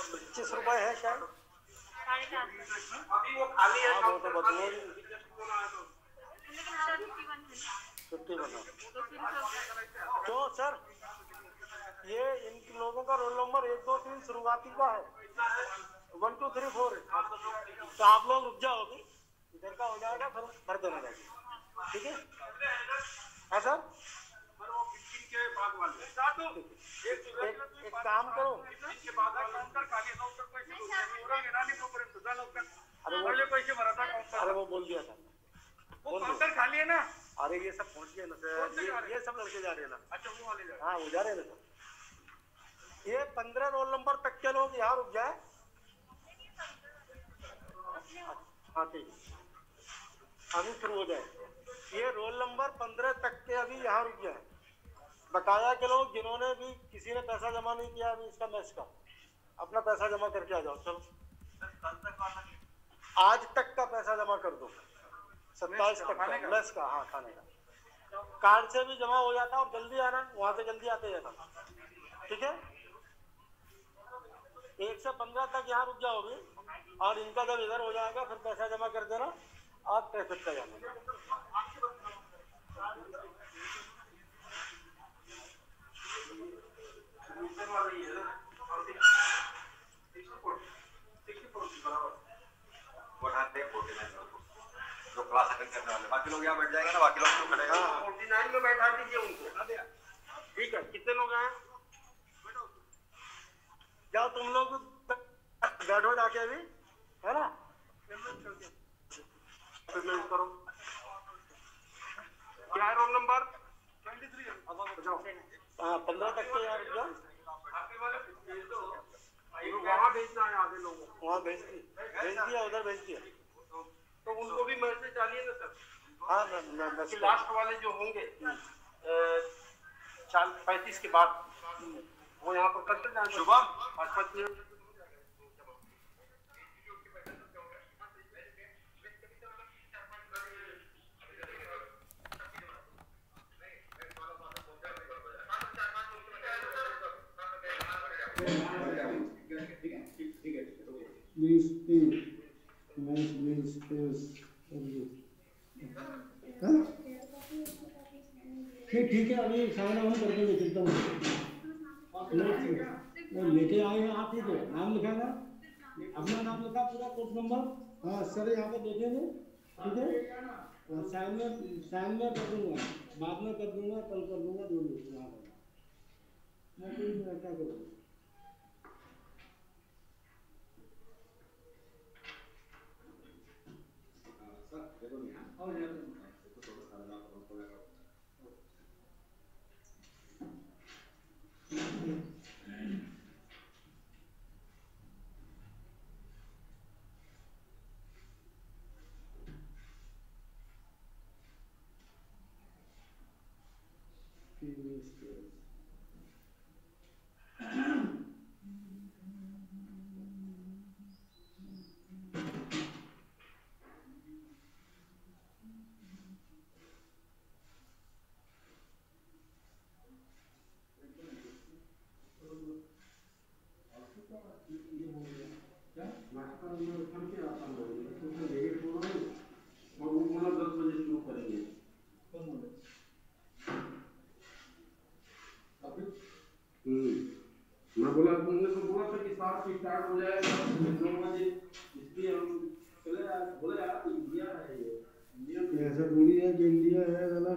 ₹25 है शायद। अभी वो खाली है। हाँ वो तो बदलो 51 है। तो सर ये इन लोगों का रोल नंबर 1 2 3 शुरुआती का है, 1 2 3 4 है। तो आप लोग रुक जाओ, अभी इधर का हो जाएगा फिर भर देना जाएगा, ठीक है? हाँ सर के बाद वाले एक काम करो, के बाद काउंटर खाली अरे वो बोल दिया था, वो काउंटर खाली है ना। अरे ये सब पहुंच गए ना सर, ये सब लड़के जा रहे हैं ना। अच्छा वो वाले हाँ वो जा रहे हैं ना सर। ये 15 रोल नंबर तक के लोग यहाँ रुक जाए। हाँ ठीक है, अभी शुरू हो जाए। ये रोल नंबर 15 तक के अभी यहाँ रुक जाए। बकाया के लोग जिन्होंने भी किसी ने पैसा जमा नहीं किया अभी इसका मैच का, अपना पैसा जमा करके आ जाओ। चलो आज तक का पैसा जमा कर दो, 27 तक का मैच का। हाँ खाने का कार्ड से भी जमा हो जाता और जल्दी आना, वहां से जल्दी आते जाना, ठीक है? 1 से 15 तक यहाँ रुक जाओ अभी, और इनका जब इधर हो जाएगा फिर पैसा जमा कर देना, आप ट्रैफिक का जाना। जो क्लास अटेंड करने वाले बाकी लोग यहाँ बैठ जाएंगे ना, बाकी लोग तो खड़े हैं। 49 में बैठा दीजिए उनको। ठीक है, कितने लोग हैं? जाओ तुम लोग बैठो जाके अभी, है ना? पेमेंट करो। क्या है रोल नंबर? 23। हाँ 15 तक के यार जाओ, वहाँ भेजना है आधे लोगों को। वहाँ भेज दिया, उधर भेज दिया। तो उनको भी मैसेज डालिए ना सर। हाँ कि लास्ट वाले जो होंगे 35 के बाद वो यहाँ पर करते जाए। शुभम 5-5 मिनट। ठीक है, अभी साइन ऑन कर देंगे, चिंता मत लेके आए हैं आप। ही तो नाम लिखा ना, अपना नाम लिखा, पूरा कोड नंबर। हाँ सर यहाँ पे देखेंगे, ठीक है? साइन में कर दूंगा, बाद में कर दूंगा, कल कर दूंगा, जो भी मैं क्या करूँगा। मैं बोला तुमने तो बोला था कि 7 से स्टार्ट हो जाएगा 9 बजे, इसलिए हम चले आए। बोले यार इंडिया है ये ऐसा थोड़ी है कि इंडिया है वाला।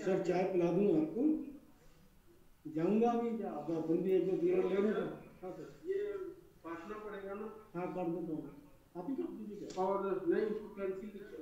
सर चाय पिला दूँ आपको, जाऊँगा अभी क्या? अब अपन भी एक दो पीरियड ले लें। हाँ सर ये बांटना पड़ेगा ना। हाँ कर देता हूँ, आप ही कर दीजिए क्या? और नहीं उसको कैंसिल कीजिए।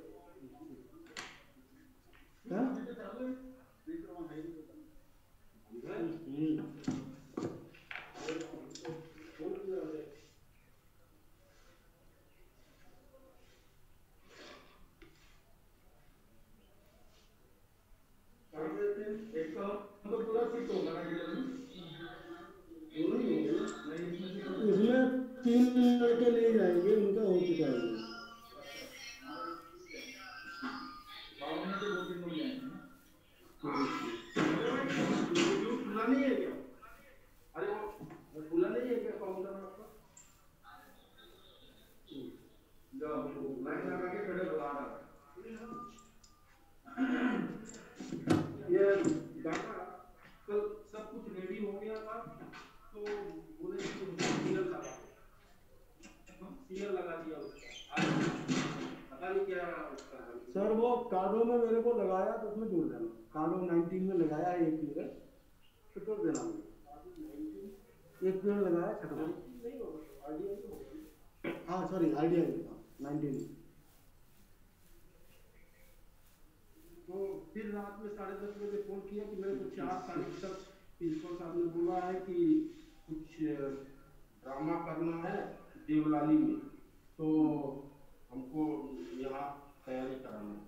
इसमें 3 लड़के ले जाएंगे, उनका हो चुका है। उसमें जोड़ देना। कार्बन 19 में लगाया है एक पीरियड, तो जोड़ देना मुझे। एक पीरियड लगाया खत्म नहीं होगा। हाँ सॉरी आइडिया 19। तो फिर रात में 10:30 बजे फोन किया कि मेरे को 4 तारीख तक प्रिंसिपल साहब ने बोला है कि कुछ ड्रामा करना है देवलाली में, तो हमको यहाँ तैयारी कराना है।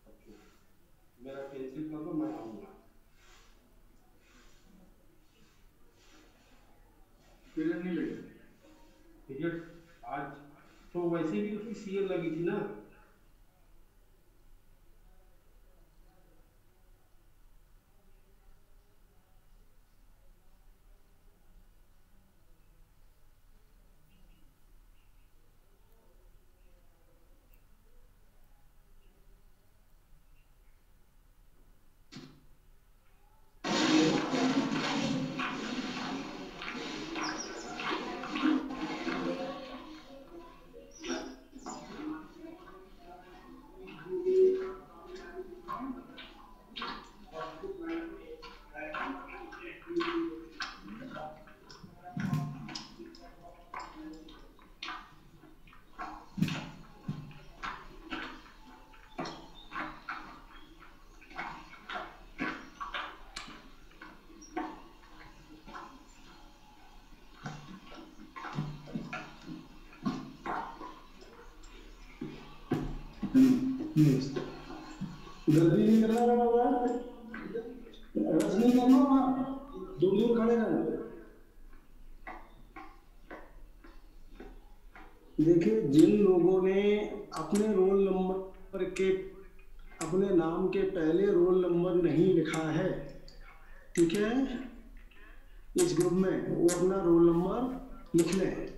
अच्छा मेरा कैंसिल कर दो, मैं आऊँगा। पीरियड नहीं लगे, पीरियड आज तो वैसे भी उसकी सीएल लगी थी ना। जल्दी नहीं करना बाबा, रस नहीं करना, दूर दूर खड़े रहना। देखिए जिन लोगों ने अपने रोल नंबर के अपने नाम के पहले रोल नंबर नहीं लिखा है, ठीक है, इस ग्रुप में वो अपना रोल नंबर लिख लें।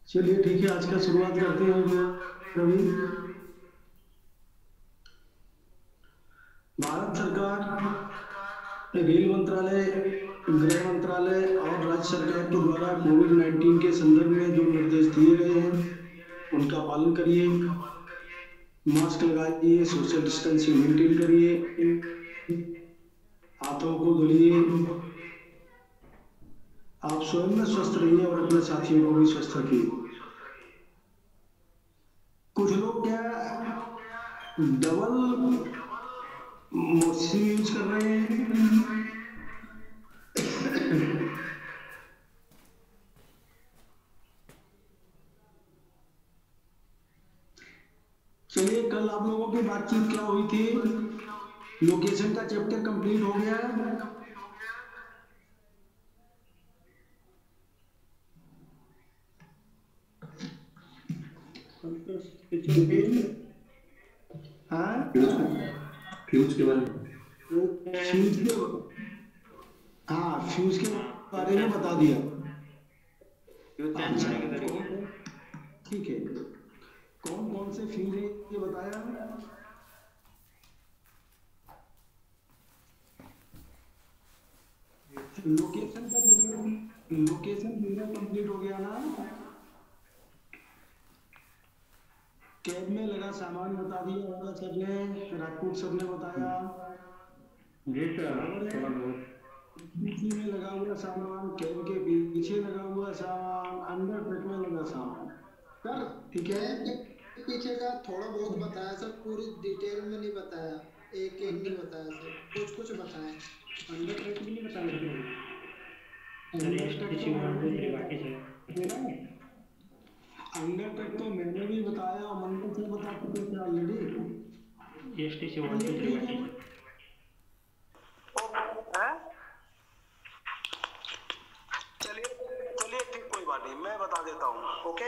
चलिए ठीक है, आज का शुरुआत करते हैं रवि। भारत सरकार, रेल मंत्रालय, गृह मंत्रालय और राज्य सरकार के द्वारा कोविड-19 के संदर्भ में जो निर्देश दिए गए हैं उनका पालन करिए, मास्क लगाइए, सोशल डिस्टेंसिंग मेंटेन करिए, हाथों को धुलिए, आप स्वयं में स्वस्थ रहिए और अपने साथियों को भी स्वस्थ रखिए। कुछ लोग क्या डबल मोसी यूज कर रहे हैं। चलिए कल आप लोगों की बातचीत क्या हुई थी, लोकेशन का चैप्टर कंप्लीट हो गया है। हाँ फ्यूज के बारे में फ्यूज के हाँ फ्यूज के बारे में बता दिया। अच्छा ठीक है, कौन कौन से फ्यूज है ये बताया। लोकेशन मेरा कंप्लीट हो गया ना। कैब में लगा सामान बता दिया होगा सर ने, राजपूत सर ने बताया। जी सर। पीछे में लगा हुआ सामान, कैब के पीछे लगा हुआ सामान, अंदर ट्रक में लगा सामान सर। ठीक है, पीछे का थोड़ा बहुत बताया सर, पूरी डिटेल में नहीं बताया, एक एक नहीं बताया सर, कुछ कुछ बताया। अंदर ट्रक में नहीं बताया अंदर तक तो मैंने भी बताया और मंदिर से बता चुके थे ऑलरेडी। एसटीसी 1 2 3 चलिए चलिए ठीक, कोई बात नहीं, मैं बता देता हूँ। ओके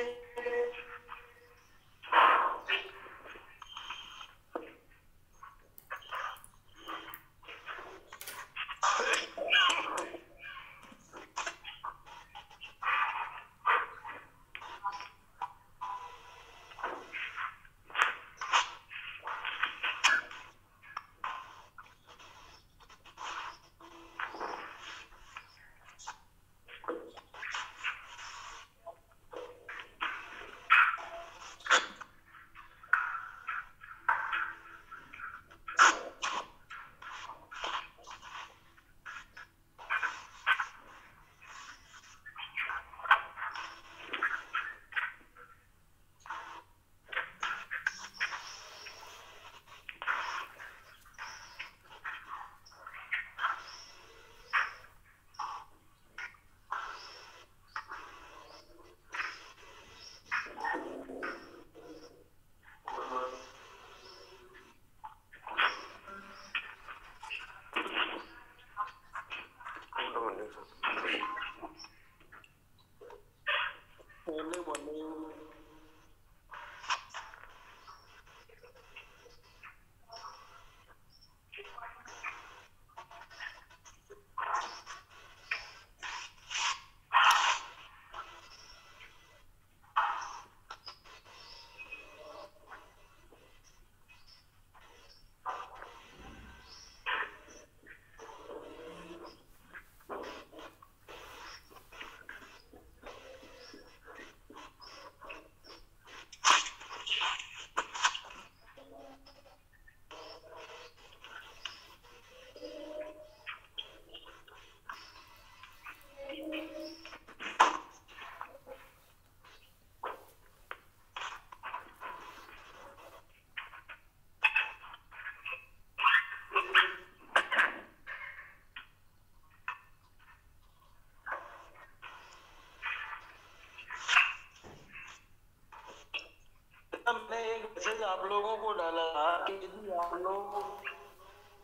मैंने एक मैसेज आप लोगों को डाला था कि यदि आप लोग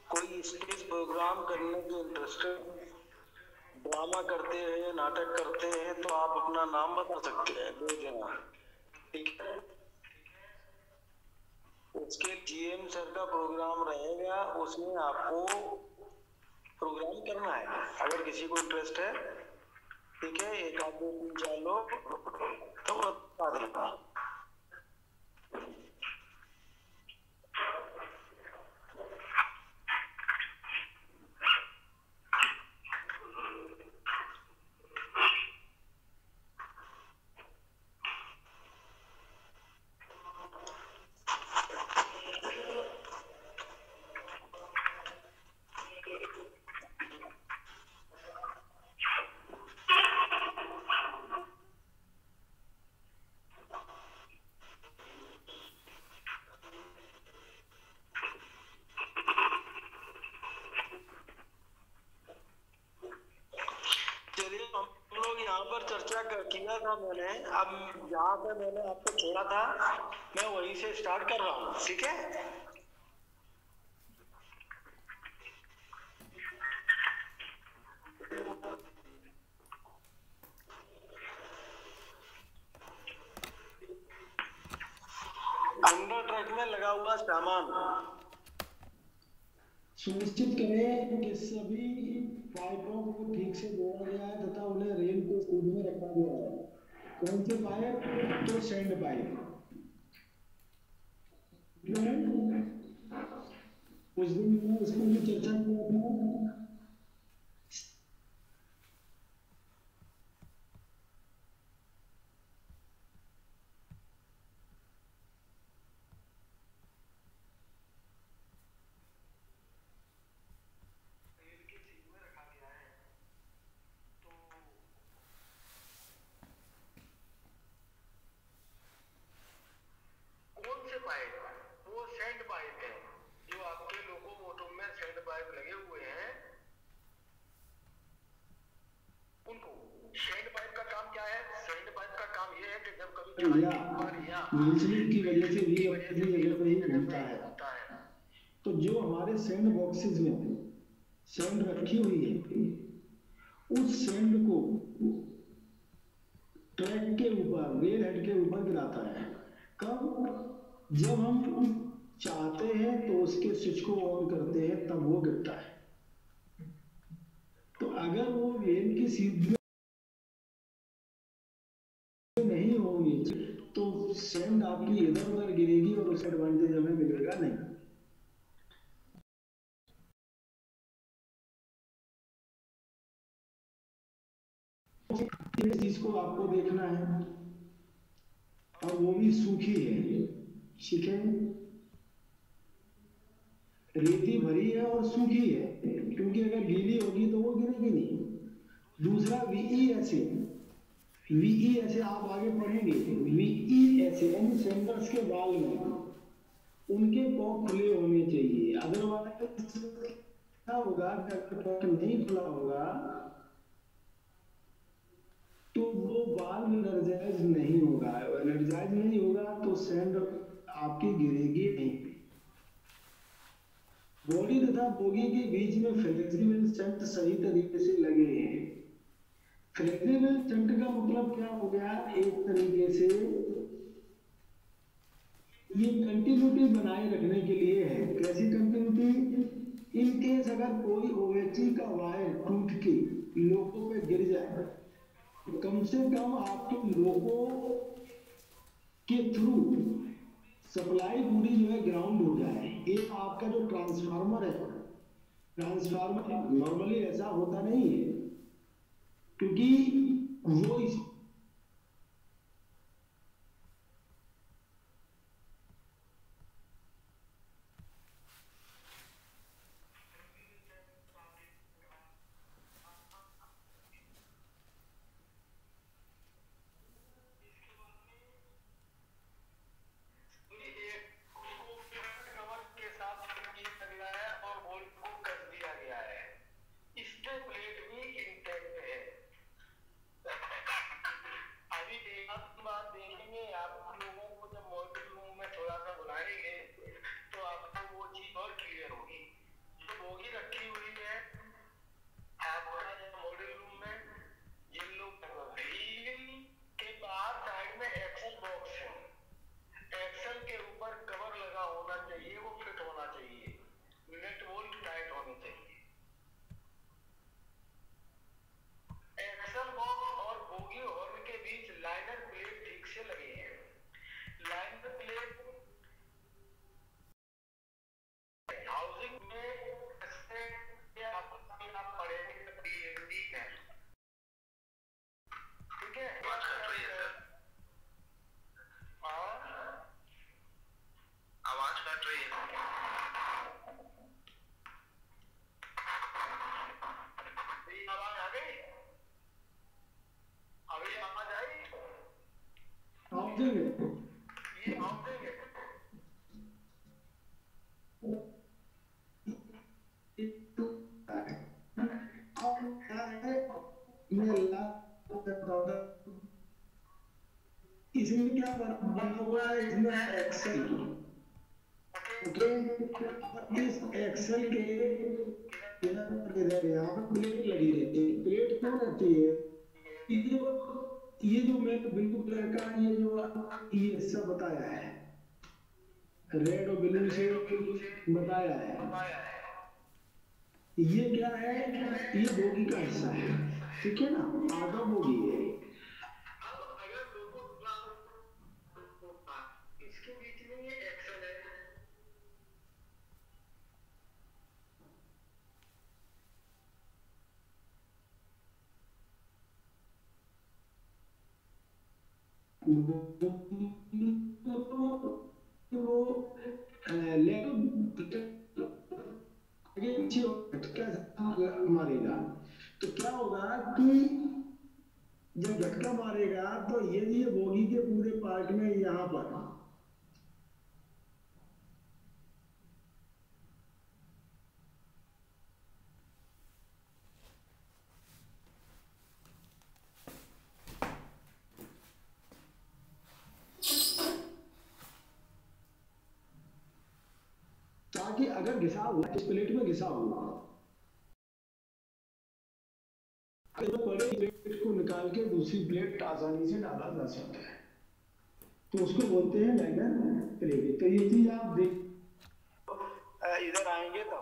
कोई स्टेज प्रोग्राम करने के इंटरेस्टेड, ड्रामा करते हैं, नाटक करते हैं, तो आप अपना नाम बता सकते हैं 2 जना, ठीक है। उसके जीएम सर का प्रोग्राम रहेगा, उसमें आपको प्रोग्राम करना है। अगर किसी को इंटरेस्ट है, ठीक है, 1 2 3 4 लोग तो बता देगा। चर्चा किया था मैंने, अब जहाँ पे मैंने आपको छोड़ा था मैं वहीं से स्टार्ट कर रहा हूँ, ठीक है। अंडर ट्रक में लगा हुआ सामान सुनिश्चित करें कि सभी पाइपों को ठीक से जोड़ा गया है तथा उन्हें रेल को कूद में रखा गया है। कौन से पाइप? तो सैंड पाइप। उस दिन मैंने इस पर भी चर्चा किया था। नीचलिंग की वजह से भी अपनी जगह पर ही घूमता है। तो जो हमारे सैंड बॉक्सेस में सैंड रखी हुई है, उस सैंड को ट्रैक के ऊपर, रेल हेड के ऊपर गिराता है। कब? जब हम चाहते हैं तो उसके स्विच को ऑन करते हैं, तब वो गिरता है। तो अगर वो रेल की सीध नहीं होगी तो सैंड आपकी इधर उधर गिरेगी और उस एडवांटेज हमें मिलेगा नहीं। इस चीज को आपको देखना है, और वो भी सूखी है। ठीक है, रेती भरी है और सूखी है, क्योंकि अगर गीली होगी तो वो गिरेगी नहीं। दूसरा वीई ऐसे आप आगे पढ़ेंगे। वीई ऐसे यानी सैंडल्स के बाल में उनके पॉक खुले होने चाहिए, अदरवाइज क्या होगा, अगर पॉक नहीं खुला होगा तो वो बाल एनर्जाइज नहीं होगा। एनर्जाइज नहीं होगा तो सैंड आपकी गिरेगी नहीं। बॉडी तथा बोगी के बीच में फ्लेक्सिबल शंट सही तरीके से लगे हैं। फ्लेक्सिबल शंट का मतलब क्या हो गया? एक तरीके से ये कंटिन्यूटी बनाए रखने के लिए है। कैसी कंटिन्यूटी? इन केस अगर कोई ओएचई का वायर टूट के लोगों पे गिर जाए, कम से कम आपके लोगों के थ्रू सप्लाई पूरी जो है ग्राउंड हो जाए। एक आपका जो ट्रांसफार्मर है, ट्रांसफार्मर नॉर्मली ऐसा होता नहीं है, क्योंकि वो इस इसमें क्या बना हुआ है? इसमें एक्सेल। ओके, इस एक्सेल के यहाँ प्लेट लगी रहती है। प्लेट क्यों रहती है? ये जो मैंने बिल्कुल कलर का ये जो ये हिस्सा बताया है, रेड और ब्लू से बताया है। ये क्या है, ये बोगी का हिस्सा है, ठीक है ना, आधा बोगी है। इसके बीच में ये एक्सेल है। मारेगा तो क्या होगा कि जब झटका मारेगा तो ये बोगी के पूरे पार्ट में यहाँ पर ताकि अगर घिसा हुआ इस प्लेट में घिसा हुआ बड़े प्लेट को निकाल के दूसरी प्लेट आसानी से डाला जा सकता है, तो उसको बोलते हैं लाइनर प्लेट। तो ये चीज आप देख इधर आएंगे तो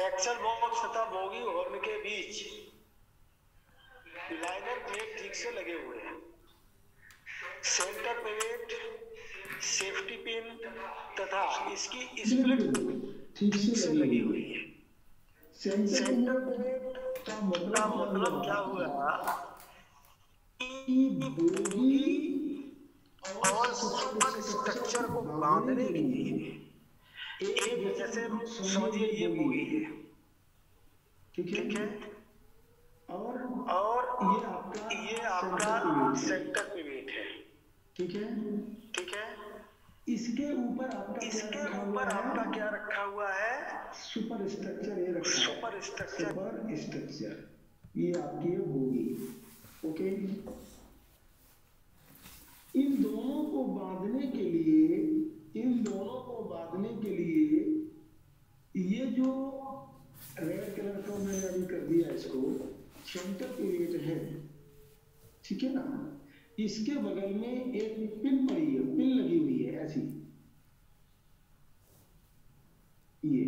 एक्सेल बॉक्स तथा बोगी हॉर्न के बीच लाइनर प्लेट ठीक से लगे हुए हैं। सेंटर प्लेट, सेफ्टी पिन तथा इसकी स्प्लिट ठीक से लगी हुई है। सेंटर प्लेट का मतलब क्या हुआ कि बोगी और सुपर स्ट्रक्चर को बांधने के लिए एक जैसे समझिए ये बोगी है, ठीक है, और ये आपका सेंटर पिवट है, ठीक है। इसके ऊपर आपका क्या रखा हुआ है, सुपर स्ट्रक्चर। ये रखा सुपर स्ट्रक्चर ये आपकी बोगी, ओके। इन दोनों को बांधने के लिए ये जो रेड कलर का मैंने अभी कर दिया इसको सेंटर पिवट है, ठीक है ना। इसके बगल में एक पिन पड़ी है, पिन लगी हुई है ऐसी, ये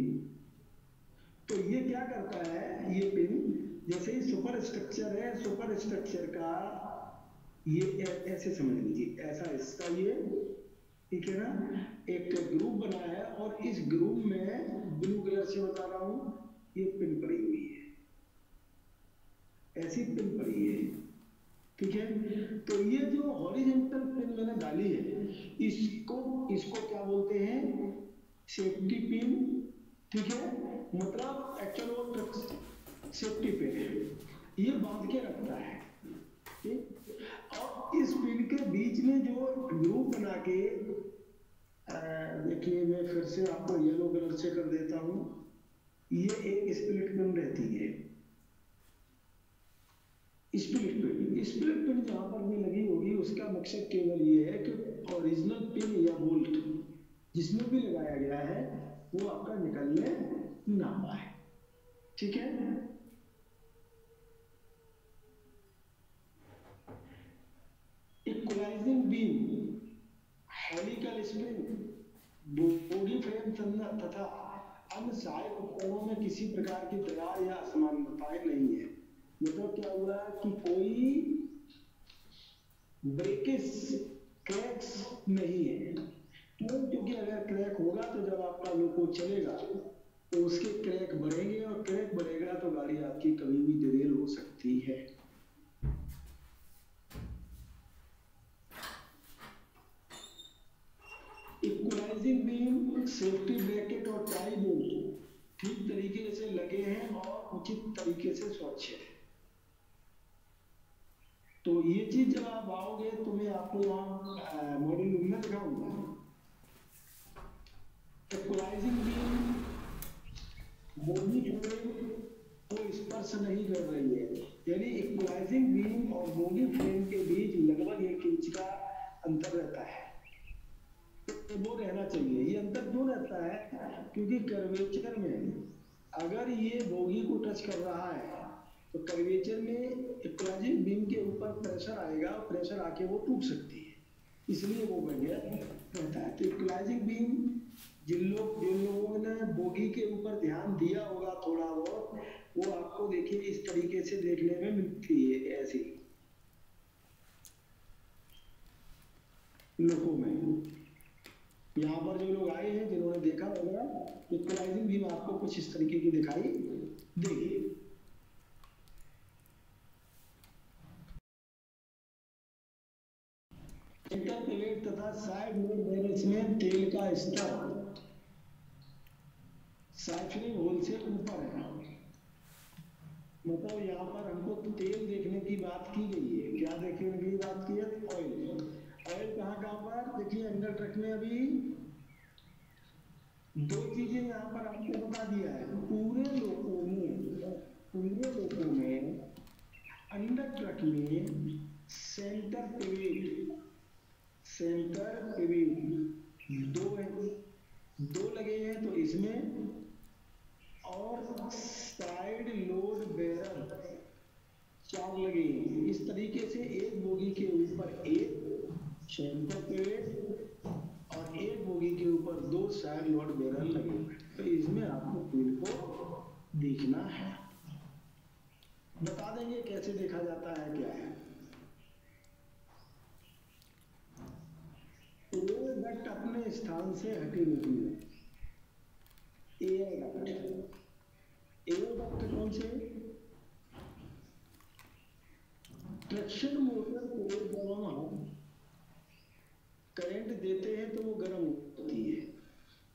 तो ये क्या करता है, ये पिन जैसे ही सुपर स्ट्रक्चर है, सुपर स्ट्रक्चर का ये ऐसे समझ लीजिए, ऐसा इसका ये, ठीक है ना, एक ग्रुप बना है और इस ग्रुप में ब्लू कलर से बता रहा हूं ये पिन पड़ी हुई है, ऐसी पिन पड़ी है, ठीक है। तो ये जो हॉरिजॉन्टल पिन मैंने डाली है इसको क्या बोलते हैं, सेफ्टी पिन, ठीक है। मतलब एक्चुअल वो सेफ्टी पिन है, ये बांध के रखता है, ठीक। और इस पिन के बीच में जो ग्रुप बना के देखिए, मैं फिर से आपको येलो कलर से कर देता हूं, ये एक स्प्लिट पिन रहती है, स्प्लिट पिन जहां पर भी लगी होगी उसका मकसद केवल ये है कि ओरिजिनल पिन या बोल्ट जिसमें भी लगाया गया है वो आपका निकलने ना पाए, ठीक है। Equalising beam, helical spring, bogie frame तथा अन्य सहायक उपकरणों में किसी प्रकार की दरार या असमानताएं नहीं है। मतलब क्या हुआ कि कोई ब्रेकेज क्रैक्स नहीं है, क्यों, क्योंकि अगर क्रैक होगा तो जब आपका लोको चलेगा तो उसके क्रैक बढ़ेंगे और क्रैक बढ़ेगा तो गाड़ी आपकी कभी भी डिरेल हो सकती है। इक्वलाइजिंग बीम, सेफ्टी ब्रैकेट और टाई बोल्ट ठीक तरीके से लगे हैं और उचित तरीके से स्वच्छ है। तो ये चीज जब आप आओगे तो मैं आपको यहाँ मॉड्यूल में दिखाऊंगा। इक्वलाइजिंग बीम बोगी फ्रेम को स्पर्श नहीं कर रही है, यानी इक्वलाइजिंग बीम और बोगी फ्रेम के बीच लगभग 1 इंच का अंतर रहता है, तो वो रहना चाहिए। ये अंतर क्यों रहता है, क्योंकि कर्वेचर में अगर ये बोगी को टच कर रहा है तो कर्वेचर में इक्वलाइजिंग बीम के ऊपर प्रेशर आएगा, प्रेशर आके वो टूट सकती है, इसलिए वो बढ़िया रहता है। तो इक्वलाइजिंग बीम जिन लोगों ने बोगी के ऊपर ध्यान दिया होगा थोड़ा बहुत, वो आपको देखिए इस तरीके से देखने में मिलती है ऐसी लोगों में। यहाँ पर जो लोग आए हैं जिन्होंने देखा होगा, इक्वलाइजिंग बीम आपको कुछ इस तरीके की दिखाई देगी। इंटरपेलेट तथा साइड लोड बैरल्स में तेल का स्तर साइफनिंग होल से ऊपर है। मतलब यहाँ पर हमको तेल देखने की बात की गई है। क्या देखने की बात की है? ऑयल। ऑयल कहाँ पर? देखिए अंडर ट्रक में अभी दो चीजें यहाँ पर आपको बता दिया है। पूरे लोगों में अंडर ट्रक में सेंटर पिविट दो लगे हैं तो इसमें, और साइड लोड बैरल 4 लगे हैं। इस तरीके से एक बोगी के ऊपर एक सेंटर पिविट और एक बोगी के ऊपर 2 साइड लोड बैरल लगे हुए। तो इसमें आपको तेल को देखना है। बता देंगे कैसे देखा जाता है, क्या है। एयर डक्ट अपने स्थान से हटे नहीं है। एयर डक्ट कौन से? ट्रैक्शन मोटर को जब हम करंट देते हैं तो वो गर्म होती है।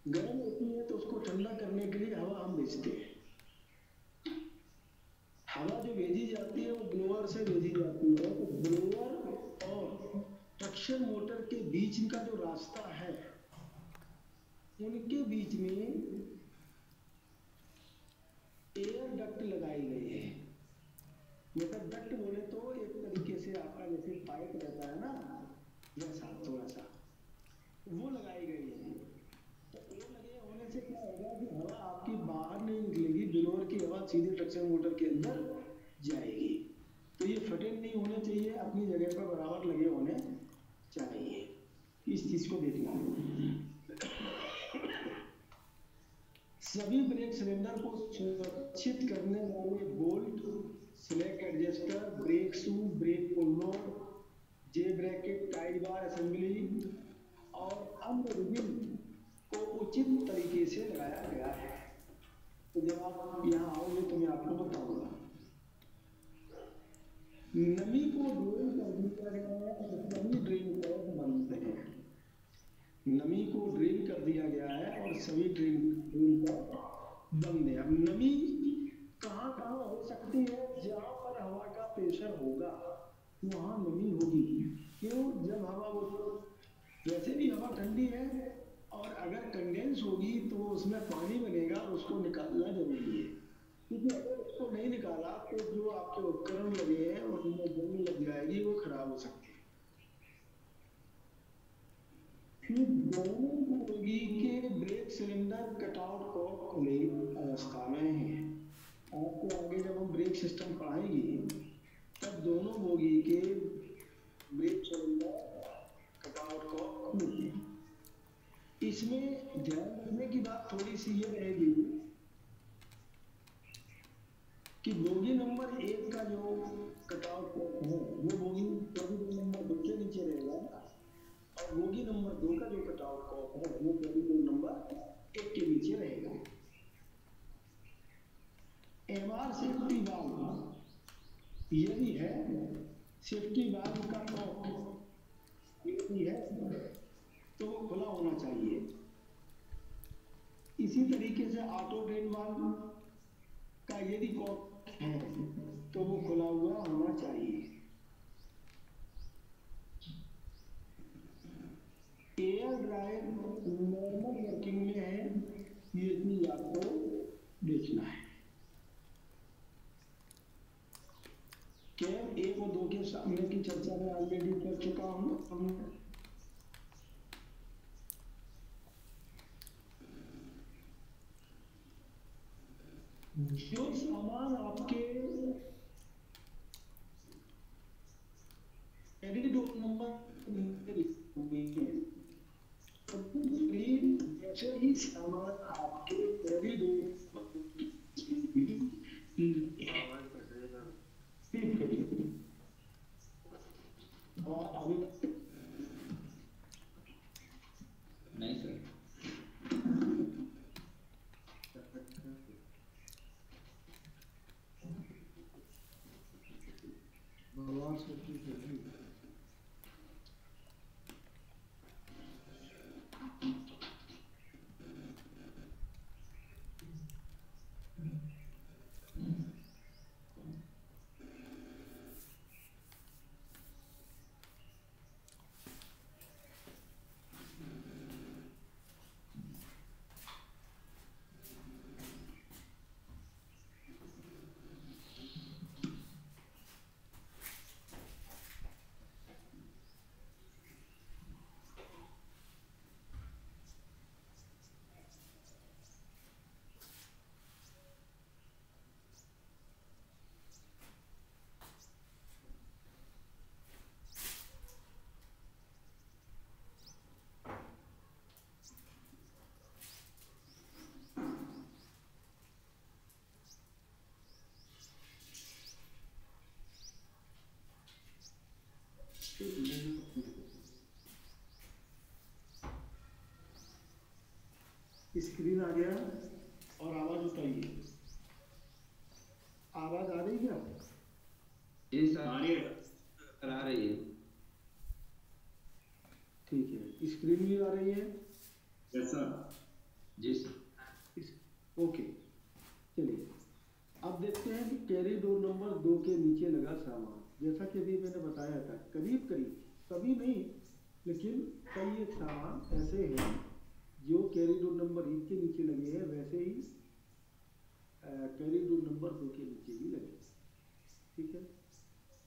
गर्म होती है तो उसको ठंडा करने के लिए हवा हम भेजते हैं। हवा जो भेजी जाती है वो ब्लोअर से भेजी जाती है। तो ब्लोअर और ट्रैक्शन मोटर के बीच का जो रास्ता है, उनके बीच में एयर डक्ट लगाई गई है। मतलब डक्ट बोले तो एक तरीके से आपका जैसे पाइप रहता है ना, वैसा थोड़ा सा वो लगाई गई है। तो वो लगे होने से क्या होगा कि हवा आपकी बाहर नहीं निकलेगी, ब्लोअर की हवा सीधे ट्रैक्शन मोटर के अंदर जाएगी। तो ये फटे नहीं होने चाहिए, अपनी जगह पर बराबर लगे होने चाहिए। इस चीज को देखना है। सभी ब्रेक सिलेंडर को सुरक्षित करने वाले bolt, slack adjuster, brake shoe, brake पुल्लो, J bracket, tie bar assembly और अन्य रिबिन को उचित तरीके से लगाया गया है। तो जब आप यहाँ आओगे तो मैं आपको बताऊंगा। नमी को ड्रेन कर दिया गया है और सभी ड्रेन कॉर्ड बंद है। नमी को ड्रेन कर दिया गया है और सभी ड्रेन कॉर्ड बंद है। अब नमी कहाँ कहाँ हो सकती है? जहाँ पर हवा का प्रेशर होगा वहाँ नमी होगी। क्यों? जब हवा वैसे भी हवा ठंडी है और अगर कंडेंस होगी तो उसमें पानी बनेगा और उसको निकालना जरूरी है। क्योंकि अगर उसको नहीं निकाला तो जो आपके उपकरण लगे हैं और उनमें जंग लग जाएगी, वो खराब हो सकती है। फिर दोनों बोगी के ब्रेक सिलेंडर कटआउट को खुली अवस्था में है। आपको आगे जब हम ब्रेक सिस्टम पढ़ाएंगे तब दोनों बोगी के ब्रेक सिलेंडर कटआउट को खुली। इसमें ध्यान रखने की बात थोड़ी सी ये रहेगी कि बोगी नंबर 1 का जो कटआउट है वो बोगी नंबर 2 के नीचे रहेगा और बोगी नंबर 2 का जो कटआउट है वो बोगी नंबर 1 के नीचे रहेगा। एमआर सेफ्टी वाल्व यदि है, सेफ्टी वाल्व का कॉक यदि है तो वो खुला होना चाहिए। इसी तरीके से ऑटो ड्रेन वाल्व का यदि कॉक है तो वो खुला हुआ होना चाहिए। एयर ड्रायर नॉर्मल वर्किंग में है, ये चीज आपको देखना है। कैब 1 और 2 के सामने की चर्चा में ऑलरेडी कर चुका हूं। जो सामान आपके एडिट नंबर वैसे ही सामान आपके कॉरिडोर नहीं सर। भगवान सच्ची सच्ची स्क्रीन आ गया और आवाज उठाइए। आवाज आ रही क्या? जी सर आ रही है। ठीक है, स्क्रीन भी आ रही है? Yes sir. जी सर। ओके, चलिए अब देखते हैं कि कैरिडोर नंबर 2 के नीचे लगा सामान। जैसा कि अभी मैंने बताया था, करीब करीब सभी नहीं लेकिन कई एक सामान ऐसे हैं जो कैरिडोर नंबर 1 के नीचे लगे हैं, वैसे ही कैरिडोर नंबर 2 के नीचे भी लगे। ठीक है,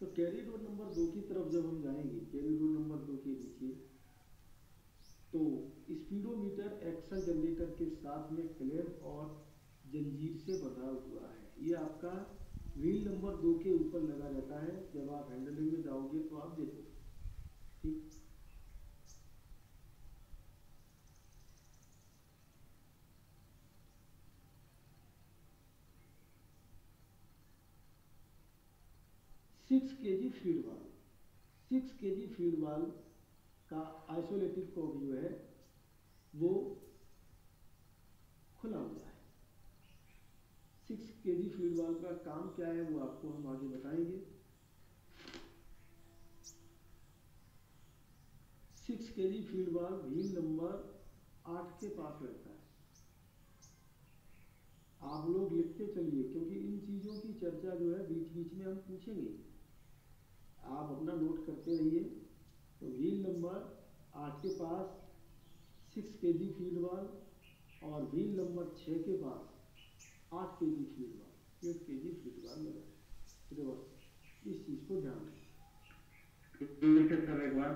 तो कैरिडोर नंबर 2 की तरफ जब हम जाएंगे, कैरिडोर नंबर 2 के नीचे, तो स्पीडोमीटर एक्सल जनरेटर के साथ में क्लैंप और जंजीर से बंधा हुआ है। ये आपका व्हील नंबर 2 के ऊपर लगा रहता है। जब आप हैंडलिंग में जाओगे तो आप देखो। ठीक, six KG feed valve, 6 KG feed valve का आइसोलेटेड कॉर्ड जो है वो खुला हुआ है। 6 केजी फीड वाल्व का काम क्या है वो आपको हम आगे बताएंगे। 6 KG feed valve wheel number 8 के पास रहता है। आप लोग लिखते चलिए क्योंकि इन चीज़ों की चर्चा जो है बीच बीच में हम पूछेंगे, आप अपना नोट करते रहिए। तो व्हील नंबर 8 के पास 6 केजी फीड वाल्व और व्हील नंबर 6 के पास 8 KG feed valve, 8 KG feed valve लगा है। रिवर्स, इस चीज़ को ध्यान रखें। एक बार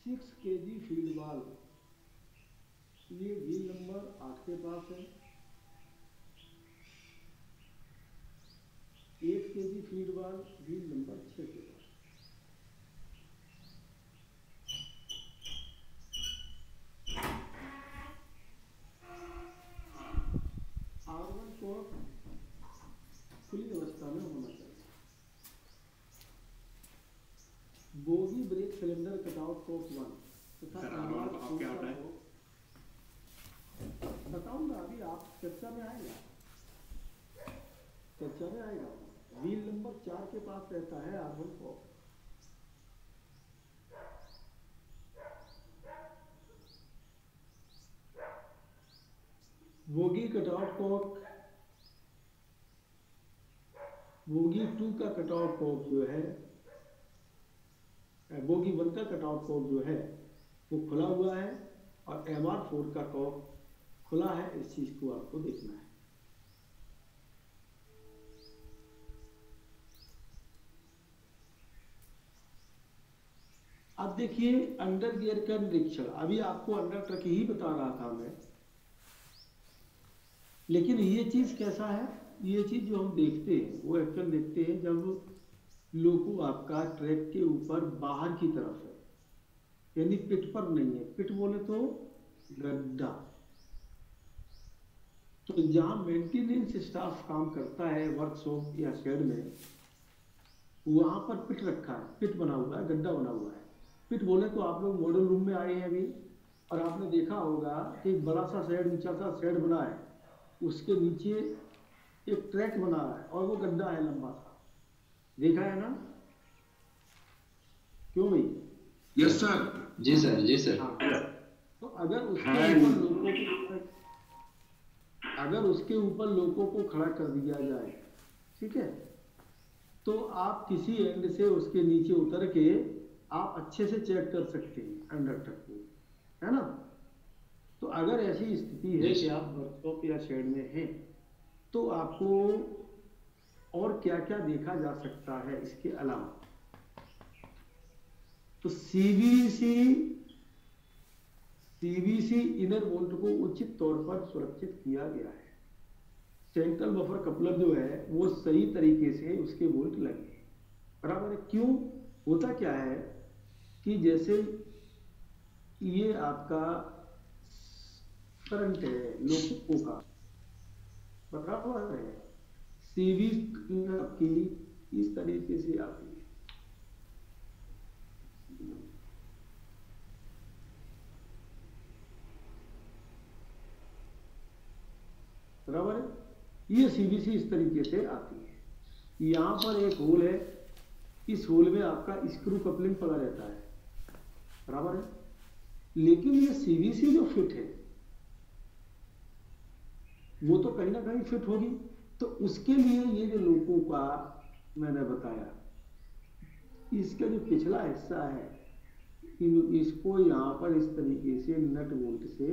6 केजी फीड वाल्व, ये व्हील नंबर 8 के पास है। 8 KG feed valve wheel number 6 के पास। R1 को खुली अवस्था में होना चाहिए। Bogie brake cylinder cutout cock 1 तथा बताऊंगा, अभी आप चर्चा में आएगा, चर्चा में आएगा। व्हील नंबर 4 के पास रहता है R1 cock. Bogie cutout cock, bogie 2 का कटआउट कॉक जो है, बोगी 1 का कटआउट कॉक जो है वो खुला हुआ है और MR4 का कॉक खुला है। इस चीज को आपको देखना है। अब देखिए अंडर गियर का निरीक्षण। अभी आपको अंडर ट्रक ही बता रहा था मैं, लेकिन ये चीज कैसा है, ये चीज जो हम देखते हैं वो एक्चुअल देखते हैं जब लोको आपका ट्रैक के ऊपर बाहर की तरफ है, यानी पिट पर नहीं है। पिट बोले तो गड्ढा। तो जहां मेंटेनेंस स्टाफ काम करता है वर्कशॉप या शेड में, वहां पर पिट रखा है, पिट बना हुआ है, गड्ढा बना हुआ है। पिट बोले तो आप लोग मॉडल रूम में आए हैं अभी, और आपने देखा होगा कि एक बड़ा सा शेड, ऊंचा सा शेड बना है, उसके नीचे एक ट्रैक बना है और वो गड्ढा है लंबा सा, देखा है ना? क्यों भाई? Yes sir. जी सर, जी सर। हाँ। तो अगर उसके ऊपर लोगों को खड़ा कर दिया जाए, ठीक है, तो आप किसी एंड से उसके नीचे उतर के आप अच्छे से चेक कर सकते हैं कंडक्टर को, है ना? तो अगर ऐसी स्थिति है कि आप वर्कशॉप या शेड में हैं, तो आपको और क्या क्या देखा जा सकता है इसके अलावा? तो सीवीसी इनर बोल्ट को उचित तौर पर सुरक्षित किया गया है। सेंट्रल बफर कपलर जो है वो सही तरीके से उसके बोल्ट लगे हैं, बराबर है। क्यों? होता क्या है कि जैसे ये आपका फ्रंट है लोगों का, बराबर है, सीवी की इस तरीके से आती है, बराबर है। ये सीवीसी इस तरीके से आती है। यहां पर एक होल है, इस होल में आपका स्क्रू कपलिंग पड़ा रहता है, बराबर है। लेकिन ये सीवीसी जो फिट है वो तो कहीं ना कहीं फिट होगी, तो उसके लिए ये जो लोगों का मैंने बताया, इसका जो पिछला हिस्सा है इसको यहां पर इस तरीके से नट बोल्ट से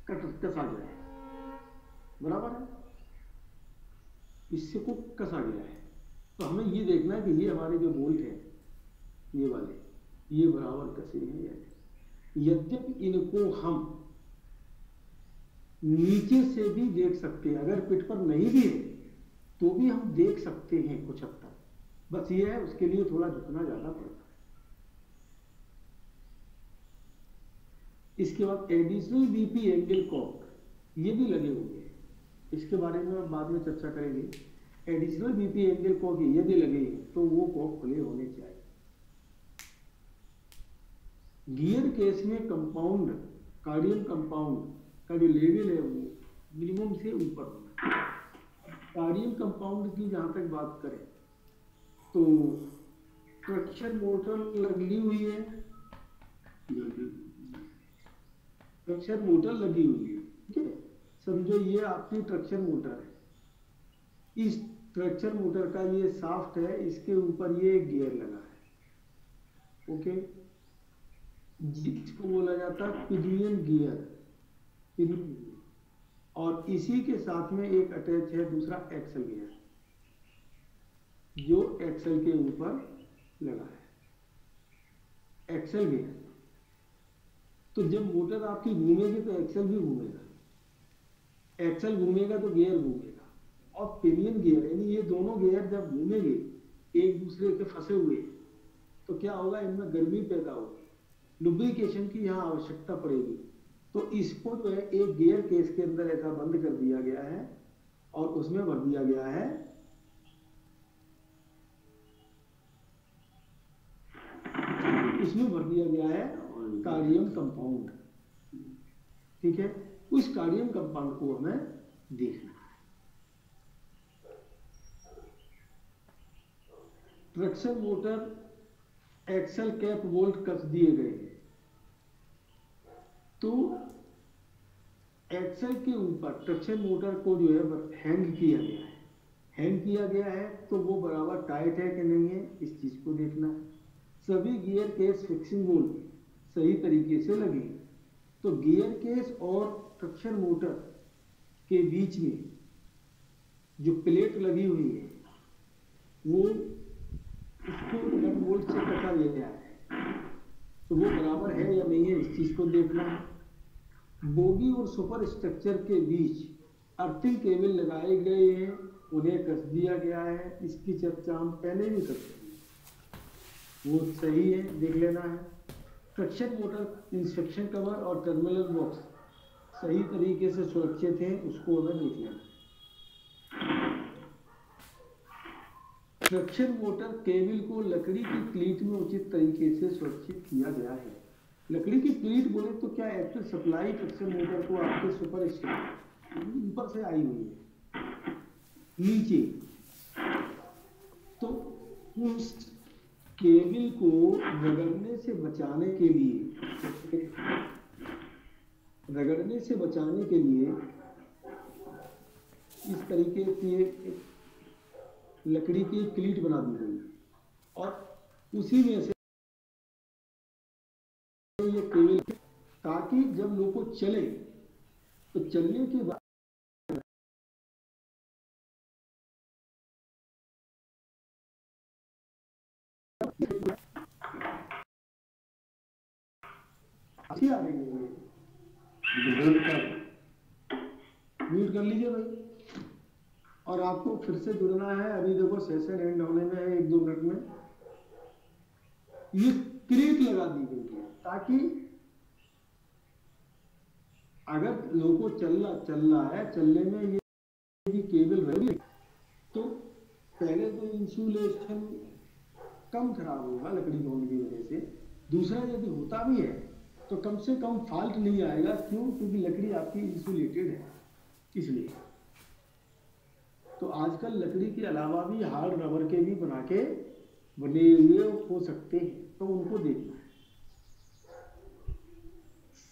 कसा गया है, बराबर है, इससे को कसा गया है। तो हमें ये देखना है कि ये हमारे जो बोल्ट है ये वाले, ये बराबर कसे हैं या नहीं। यद्यपि इनको हम नीचे से भी देख सकते हैं, अगर पिट पर नहीं भी है तो भी हम देख सकते हैं कुछ हद तक, बस ये है उसके लिए थोड़ा झुकना ज्यादा पड़ता है। इसके बाद एडिशनल बीपी एंगल कॉक ये भी लगे हुए हैं, इसके बारे में हम बाद में चर्चा करेंगे। एडिशनल बीपी एंगल कॉक यदि लगे तो वो कॉक खुले होने चाहिए। गियर केस में कंपाउंड, कार्डियम कंपाउंड का जो लेवल है वो मिनिमम से ऊपर होना है। कार्डियम कंपाउंड की जहां तक बात करें तो ट्रैक्शन मोटर लगी हुई है, ट्रैक्शन मोटर लगी हुई है, ठीक है, समझो ये आपकी ट्रैक्शन मोटर है। इस ट्रैक्शन मोटर का ये शाफ्ट है, इसके ऊपर ये गियर लगा है, ओके, जिसको बोला जाता है पिनियन गियर, और इसी के साथ में एक अटैच है दूसरा एक्सल गियर जो एक्सल के ऊपर लगा है, एक्सल गियर। तो जब मोटर आपकी घूमेगी तो एक्सल भी घूमेगा, एक्सल घूमेगा तो गियर घूमेगा, और पिनियन गियर यानी ये दोनों गियर जब घूमेंगे एक दूसरे के फंसे हुए तो क्या होगा, इनमें गर्मी पैदा होगी, लुब्रिकेशन की यहाँ आवश्यकता पड़ेगी। तो इसको जो है एक गियर केस के अंदर ऐसा बंद कर दिया गया है और उसमें भर दिया गया है कार्डियम कंपाउंड, ठीक है। उस कार्डियम कंपाउंड को हमें देखना है। Traction motor axle cap bolt कस दिए गए हैं, तो एक्सल के ऊपर ट्रैक्शन मोटर को जो है हैंग किया गया है, हैंग किया गया है तो वो बराबर टाइट है कि नहीं है, इस चीज को देखना है। सभी गियर केस फिक्सिंग बोल्ट सही तरीके से लगे, तो गियर केस और ट्रैक्शन मोटर के बीच में जो प्लेट लगी हुई है वो उसको नट बोल्ट से कटा गया है, तो वो बराबर है या नहीं है, इस चीज को देखना है। बोगी और सुपर स्ट्रक्चर के बीच अर्थिंग केबल लगाए गए हैं, उन्हें कस दिया गया है, इसकी चर्चा हम पहले भी कर चुके हैं। वो सही है, देख लेना है। ट्रैक्शन मोटर इंस्ट्रक्शन कवर और टर्मिनल बॉक्स सही तरीके से सुरक्षित है, उसको हमें देख लेना। ट्रैक्शन मोटर केबल को लकड़ी की क्लीट में उचित तरीके से सुरक्षित किया गया है। लकड़ी की क्लीट बोले तो क्या, एक्चुअल सप्लाई ट्रैक्शन मोटर को आपके सुपर स्टेशन ऊपर से आई हुई है नीचे, तो उस केबल को रगड़ने से बचाने के लिए इस तरीके की लकड़ी की क्लीट बना दी गई और उसी में से ये केबल, ताकि जब लोको चले तो चलने के बाद अच्छी आ रही है। म्यूट कर लीजिए भाई, और आपको फिर से जुड़ना है। अभी देखो सेशन एंड होने में है 1-2 मिनट में। ये क्लीट लगा दी गई है ताकि अगर लोगों चल रहा है, चलने में ये केबल रही तो पहले तो इंसुलेशन कम खराब होगा लकड़ी होने की वजह से। दूसरा, यदि होता भी है तो कम से कम फॉल्ट नहीं आएगा। क्यों? क्योंकि लकड़ी आपकी इंसुलेटेड है, इसलिए। तो आजकल लकड़ी के अलावा भी हार्ड रबर के भी बने हुए हो सकते हैं, तो उनको देखना है।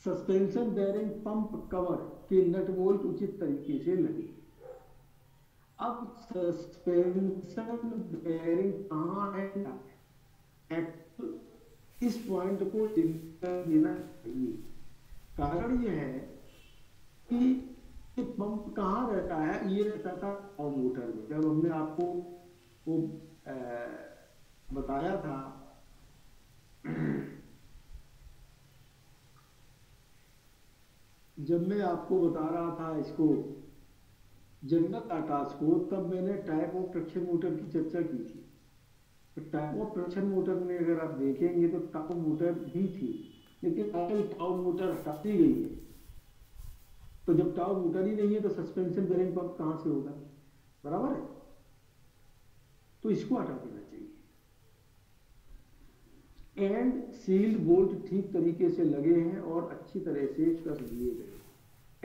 सस्पेंशन बेयरिंग पंप कवर के नट बोल्ट उचित तरीके से लगे। अब सस्पेंशन बेयरिंग कहाँ है, इस पॉइंट को देना चाहिए। कारण यह है कि पंप कहाँ रहता है, ये रहता था मोटर में। जब हमने आपको वो बताया था जब मैं आपको बता रहा था इसको जनरल टाटास को, तब मैंने टाइप ऑफ ट्रैक्शन मोटर की चर्चा की थी। तो टाइप ऑफ ट्रैक्शन मोटर में अगर आप देखेंगे तो टाउ मोटर भी थी, लेकिन आजकल टाउ मोटर हटा दी गई है। तो जब टाउ मोटर ही नहीं है तो सस्पेंशन बेयरिंग पंप कहाँ से होगा, बराबर है? तो इसको हटा देना चाहिए। एंड सील्ड बोल्ट ठीक तरीके से लगे हैं और अच्छी तरह से कस दिए गए।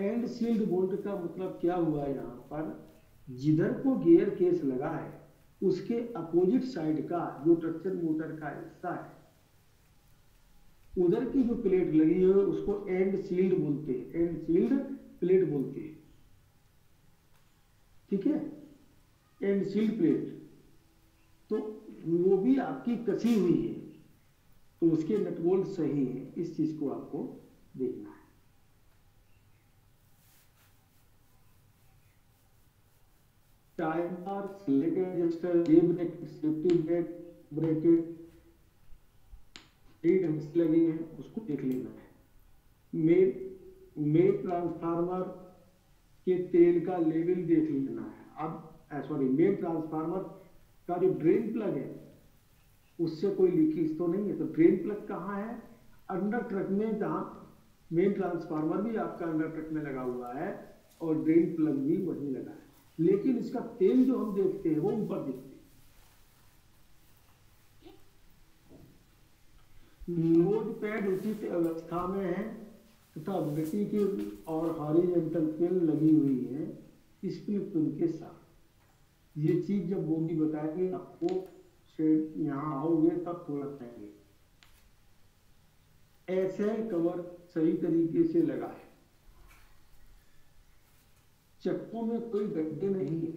एंड सील्ड बोल्ट का मतलब क्या हुआ, यहाँ पर जिधर को गियर केस लगा है उसके अपोजिट साइड का जो ट्रैक्शन मोटर का हिस्सा है, उधर की जो प्लेट लगी है उसको एंड सील्ड बोलते हैं, एंड सील्ड प्लेट बोलते हैं। ठीक है, एंड सील्ड प्लेट। तो वो भी आपकी कसी हुई है, तो उसके नट बोल्ट सही है। इस चीज को आपको देखना है। Timer, slack adjuster, brake, safety bracket ठीक ढंग से लगे हैं, उसको देख लेना है। मेन ट्रांसफार्मर के तेल का लेवल देख लेना है। अब मेन ट्रांसफार्मर का जो ड्रेन प्लग है उससे कोई लीकेज तो नहीं है। तो ड्रेन प्लग कहाँ है, अंडर ट्रक में, जहाँ मेन ट्रांसफार्मर भी आपका अंडर ट्रक में लगा हुआ है और ड्रेन प्लग भी वहीं लगा है, लेकिन इसका तेल जो हम देखते हैं वो ऊपर दिखते हैं। लोड पैड उचित अवस्था में है तथा गति की और हॉरिजॉन्टल पिन लगी हुई है स्प्लिट पिन के साथ। ये चीज जब बोगी बताएंगे आपको, यहाँ आओगे तब थोड़ा पाएंगे। ऐसे कवर सही तरीके से लगा है, चक्कों में कोई गड्ढे नहीं है।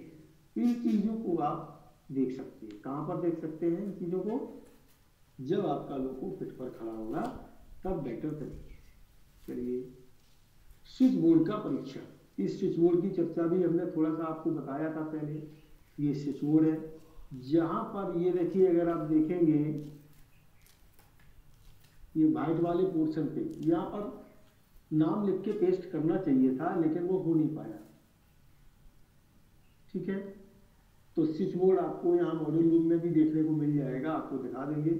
इन चीजों को आप देख सकते हैं। कहां पर देख सकते हैं इन चीजों को, जब आपका लोको फिट पर खड़ा होगा तब बेटर तरीके से। चलिए, स्विच बोर्ड का परीक्षण। इस स्विच बोर्ड की चर्चा भी हमने थोड़ा सा आपको बताया था पहले। ये स्विच बोर्ड है, जहां पर ये देखिए, अगर आप देखेंगे ये व्हाइट वाले पोर्शन पे, यहाँ पर नाम लिख के पेस्ट करना चाहिए था, लेकिन वो हो नहीं पाया। ठीक है, तो स्विच बोर्ड आपको यहाँ मॉड्यूल रूम में भी देखने को मिल जाएगा, आपको दिखा देंगे।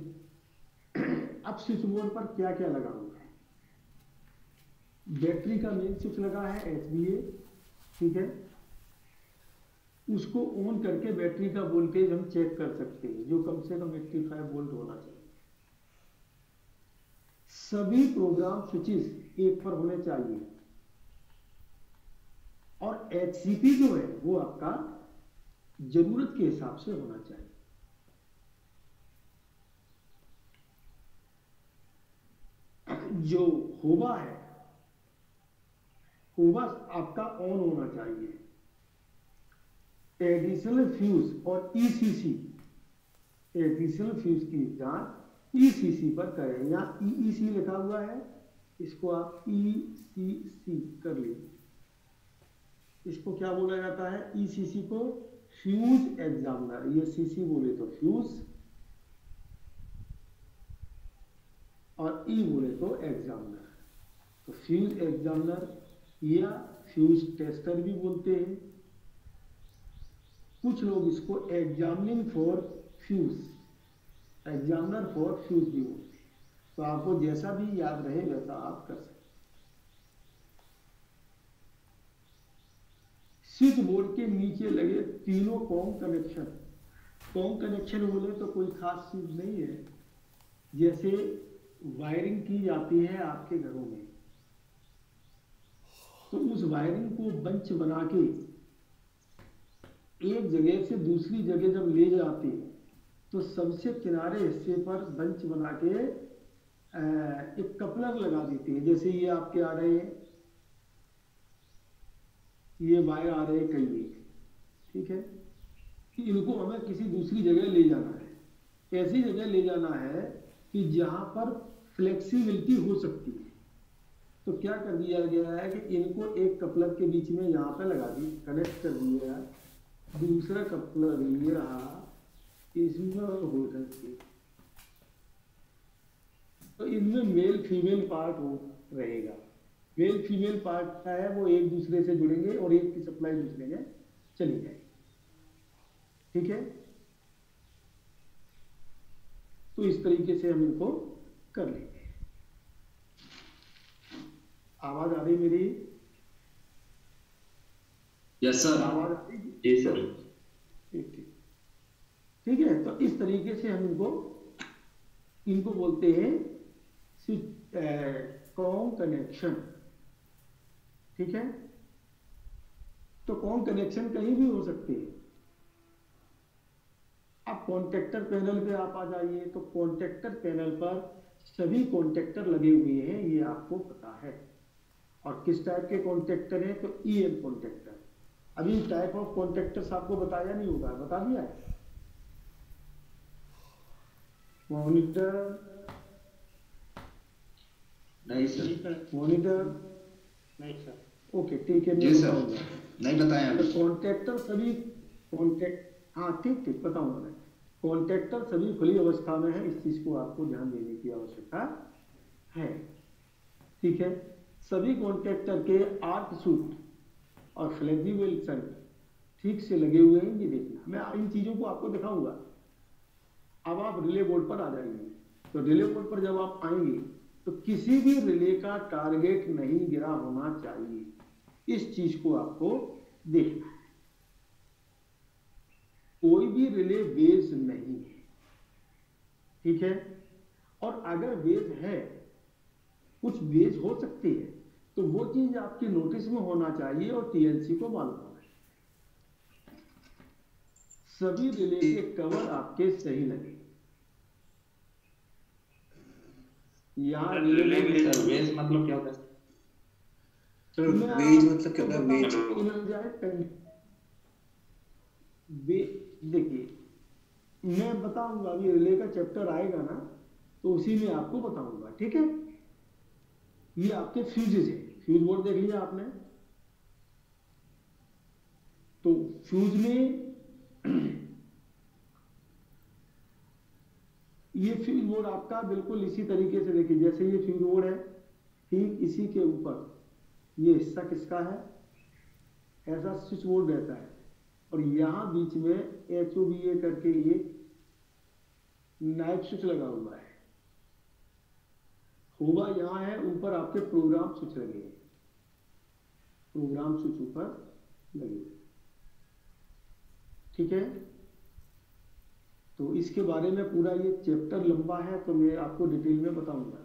अब स्विच बोर्ड पर क्या क्या लगा हुआ है? बैटरी का मेन स्विच लगा है HBA, ठीक है। उसको ऑन करके बैटरी का वोल्टेज हम चेक कर सकते हैं, जो कम से कम 85 वोल्ट होना चाहिए। सभी प्रोग्राम स्विचेस एक पर होने चाहिए और HCP जो है वो आपका जरूरत के हिसाब से होना चाहिए। जो होबा है, होबा आपका ऑन होना चाहिए। एडिशनल फ्यूज और ECC, एडिशनल फ्यूज की जांच ECC पर करें। यहाँ EEC लिखा हुआ है, इसको आप ECC कर लीजिए। इसको क्या बोला जाता है? ECC को फ्यूज एग्जामिनर, ये CC बोले तो फ्यूज और E बोले तो एग्जामिनर। तो फ्यूज एग्जामिनर या फ्यूज टेस्टर भी बोलते हैं। कुछ लोग इसको examining for fuse, examiner for fuse भी बोलते हैं। तो आपको जैसा भी याद रहे वैसा आप कर सकते। स्विच बोर्ड के नीचे लगे तीनों कॉम कनेक्शन, कॉम कनेक्शन बोले तो कोई खास चीज नहीं है। जैसे वायरिंग की जाती है आपके घरों में, तो उस वायरिंग को बंच बना के एक जगह से दूसरी जगह जब ले जाते हैं तो सबसे किनारे हिस्से पर बंच बना के एक कपलर लगा देते हैं। जैसे ये आपके आ रहे हैं, ये वायर आ रहे हैं कई एक, ठीक है। इनको हमें किसी दूसरी जगह ले जाना है, ऐसी जगह ले जाना है कि जहां पर फ्लेक्सिबिलिटी हो सकती है। तो क्या कर दिया गया है कि इनको एक कपलर के बीच में यहाँ पे लगा दी, कनेक्ट कर दिया। दूसरा कपलर ये रहा, इसमें हो सकती, तो इनमें मेल फीमेल पार्ट हो रहेगा। मेल फीमेल पार्ट है वो एक दूसरे से जुड़ेंगे और एक की सप्लाई दूसरे में चली जाएगी, ठीक है। तो इस तरीके से हम इनको कर लेंगे। आवाज आ रही मेरी? Yes sir. आवाज आ रही? जी सर। ठीक है। तो इस तरीके से हम इनको बोलते हैं कॉम कनेक्शन, ठीक है। तो कॉम कनेक्शन कहीं भी हो सकते हैं। अब कॉन्टेक्टर पैनल पे आप आ जाइए, तो कॉन्टेक्टर पैनल पर सभी कॉन्टेक्टर लगे हुए हैं, ये आपको पता है। और किस टाइप के कॉन्टेक्टर हैं? तो EM कॉन्टेक्टर। अभी टाइप ऑफ कॉन्टेक्टर्स आपको बताया नहीं होगा, बता दिया है? मॉनिटर नहीं सर। मॉनिटर नहीं सर। ओके, ठीक है, जी सर, नहीं बताया अभी। कॉन्ट्रैक्टर सभी कॉन्ट्रैक्ट, हाँ ठीक ठीक बताऊंगा मैं। कॉन्ट्रैक्टर सभी खुली अवस्था में है, इस चीज को आपको ध्यान देने की आवश्यकता है, ठीक है। सभी कॉन्ट्रैक्टर के आर्क सूट और फ्लेक्सिबल ठीक से लगे हुए हैं, ये देखना। मैं इन चीजों को आपको दिखाऊंगा। अब आप रिले बोर्ड पर आ जाएंगे, तो रिले बोर्ड पर जब आप आएंगे तो किसी भी रिले का टारगेट नहीं गिरा होना चाहिए, इस चीज को आपको देखना है। कोई भी रिले बेस नहीं है, ठीक है। और अगर बेस है, कुछ बेस हो सकती है, तो वो चीज आपकी नोटिस में होना चाहिए और TLC को मालूम होना चाहिए। सभी रिले के कवर आपके सही लगे। यहाँ रिले बेस मतलब क्या होता है? सर बेस मतलब क्या होता है? देखिए, मैं बताऊंगा, अभी रिले का चैप्टर आएगा ना, तो उसी में आपको बताऊंगा, ठीक है। ये आपके फ्यूजेस है, फ्यूज बोर्ड देख लिया आपने। तो फ्यूज में ये फ्यूज बोर्ड आपका बिल्कुल इसी तरीके से, देखिए जैसे ये फ्यूज बोर्ड है, ठीक इसी के ऊपर ये हिस्सा किसका है, ऐसा स्विच बोर्ड रहता है। और यहां बीच में HOBA करके ये नाइट स्विच लगा हुआ है, होगा यहाँ है, ऊपर आपके प्रोग्राम स्विच लगे हैं, प्रोग्राम स्विच ऊपर लगे, ठीक है। तो इसके बारे में पूरा ये चैप्टर लंबा है तो मैं आपको डिटेल में बताऊंगा।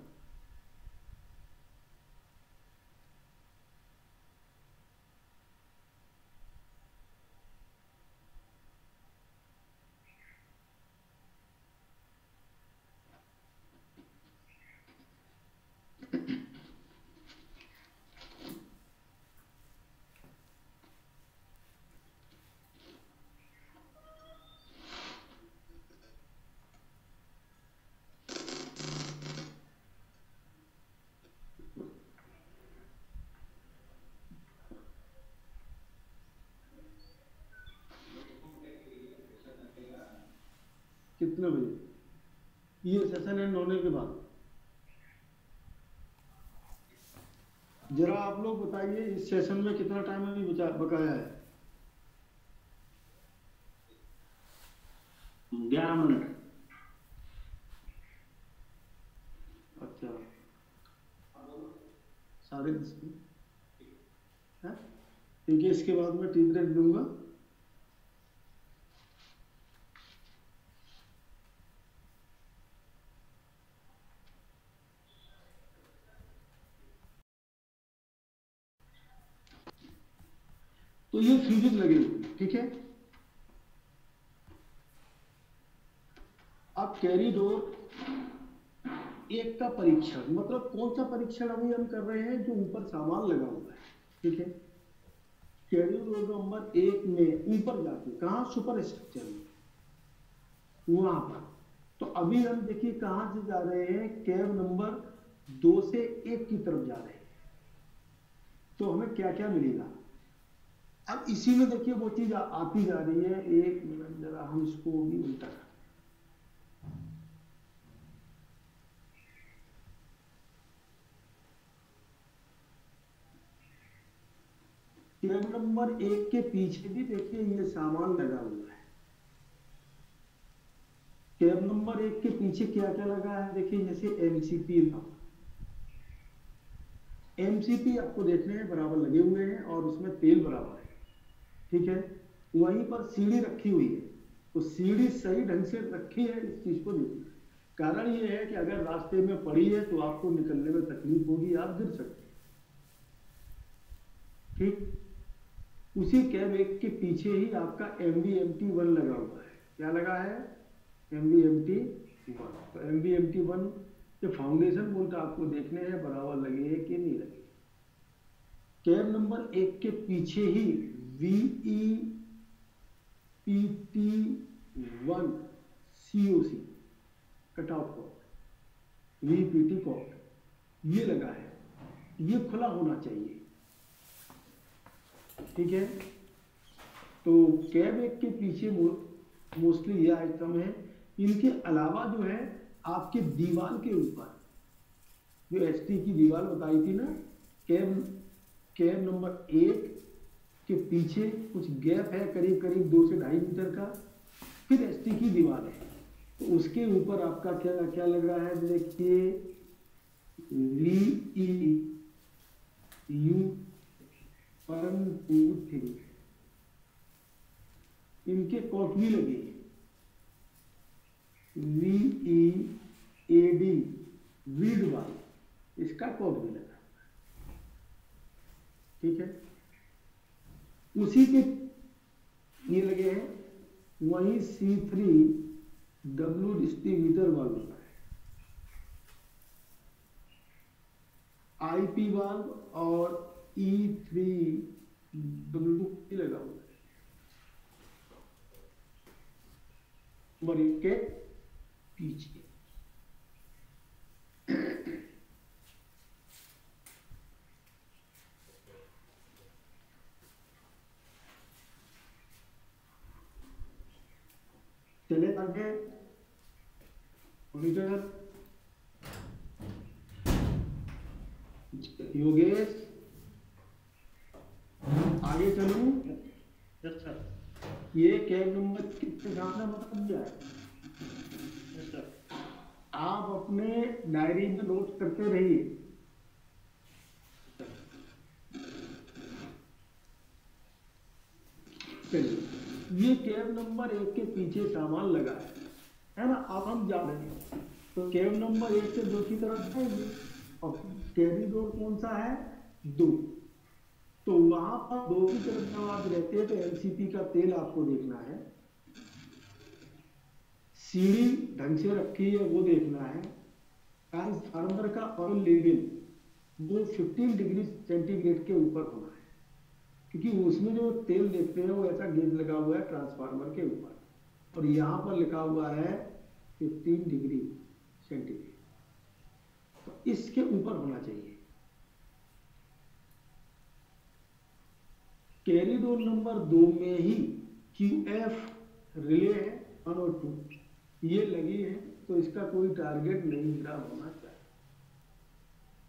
कितने बजे ये सेशन एंड होने के बाद? जरा आप लोग बताइए इस सेशन में कितना टाइम अभी बकाया है? 11 मिनट। अच्छा 10:30 है, ठीक है। इसके बाद मैं टी ब्रेक दूंगा। तो ये फ्यूजेस लगे हुए, ठीक है। अब कैरिडोर एक का परीक्षण, मतलब कौन सा परीक्षण अभी हम कर रहे हैं? जो ऊपर सामान लगा हुआ है, ठीक है। कैरिडोर नंबर 1 में ऊपर जाके कहाँ? सुपर स्ट्रक्चर में, वहां पर। तो अभी हम देखिए कहां से जा रहे हैं? कैब नंबर 2 से 1 की तरफ जा रहे हैं। तो हमें क्या क्या मिलेगा? अब इसी में देखिए वो चीज आती जा रही है। एक मिनट जरा हम इसको भी उल्टा कर, कैब नंबर 1 के पीछे भी देखिए ये सामान लगा हुआ है। कैब नंबर 1 के पीछे क्या क्या लगा है? देखिए जैसे एमसीपी, एमसीपी आपको देखने हैं बराबर लगे हुए हैं और उसमें तेल बराबर है, ठीक है। वहीं पर सीढ़ी रखी हुई है, तो सीढ़ी सही ढंग से रखी है, इस चीज को देखिए। कारण ये है कि अगर रास्ते में पड़ी है तो आपको निकलने में तकलीफ होगी, आप गिर सकते हैं, ठीक। उसी कैब 1 के पीछे ही आपका MVMT1 लगा हुआ है। क्या लगा है? MVMT1। तो MVMT1 के फाउंडेशन बोल्ट आपको देखने हैं बराबर लगे हैं कि नहीं लगे। कैब नंबर 1 के पीछे ही VEPT1 COC cut off cord, VPT cord ये लगा है, ये खुला होना चाहिए, ठीक है। तो कैब 1 के पीछे मोस्टली ये आइटम है। इनके अलावा जो है आपके दीवार के ऊपर जो ST की दीवार बताई थी ना, कैब नंबर 1 के पीछे कुछ गैप है करीब करीब 2 से 2.5 मीटर का, फिर ST की दीवार है। तो उसके ऊपर आपका क्या क्या लग रहा है? देखिए VEU 1 2 3 इनके कॉट भी लगे, VEAD वीड वाल इसका कॉट भी लगा, ठीक है। उसी के ये लगे हैं, वही C3W डिस्ट्रीब्यूटर वाल्व लगा है, IP वाल्व और E3W लगा हुआ है मरीज के पीछे। चले आगे, मॉनिटर योगेश आगे चलूं। Yes sir. ये कैब नंबर कितने जाना मतलब क्या है? Yes sir. आप अपने डायरी में नोट करते रहिए। चलिए, ये कैब नंबर 1 के पीछे सामान लगा है ना। अब हम जा रहे हैं तो कैब नंबर 1 से 2 की तरफ जाएंगे और कॉरिडोर कौन सा है, 2। तो वहां पर 2 की तरफ जब आप रहते हैं तो एलसीपी का तेल आपको देखना है, सीढ़ी ढंग से रखी है वो देखना है, ट्रांसफार्मर का ऑयल लेवल वो 15 डिग्री सेंटीग्रेड के ऊपर होना है, क्योंकि उसमें जो तेल देखते हैं वो ऐसा गेज लगा हुआ है ट्रांसफार्मर के ऊपर और यहाँ पर लिखा हुआ है 15 डिग्री सेंटीग्रेड, तो इसके ऊपर होना चाहिए। कॉरिडोर नंबर 2 में ही QF रिले है 1 और 2 ये लगी है, तो इसका कोई टारगेट नहीं खराब होना चाहिए।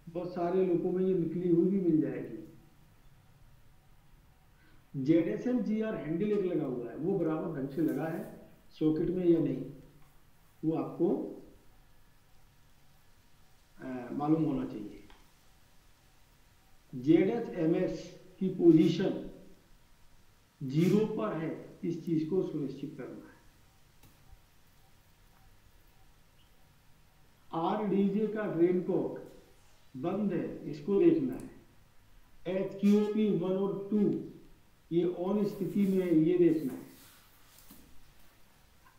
बहुत सारे लोगों में ये निकली हुई भी मिल जाएगी। ZSM GR हैंडल एक लगा हुआ है, वो बराबर ढंग से लगा है सॉकेट में या नहीं, वो आपको मालूम होना चाहिए। ZSMS की पोजीशन 0 पर है, इस चीज को सुनिश्चित करना है। RDJ का ड्रेन कॉक बंद है, इसको देखना है। HQP 1 और 2 ये ऑन स्थिति में है, ये देखना है।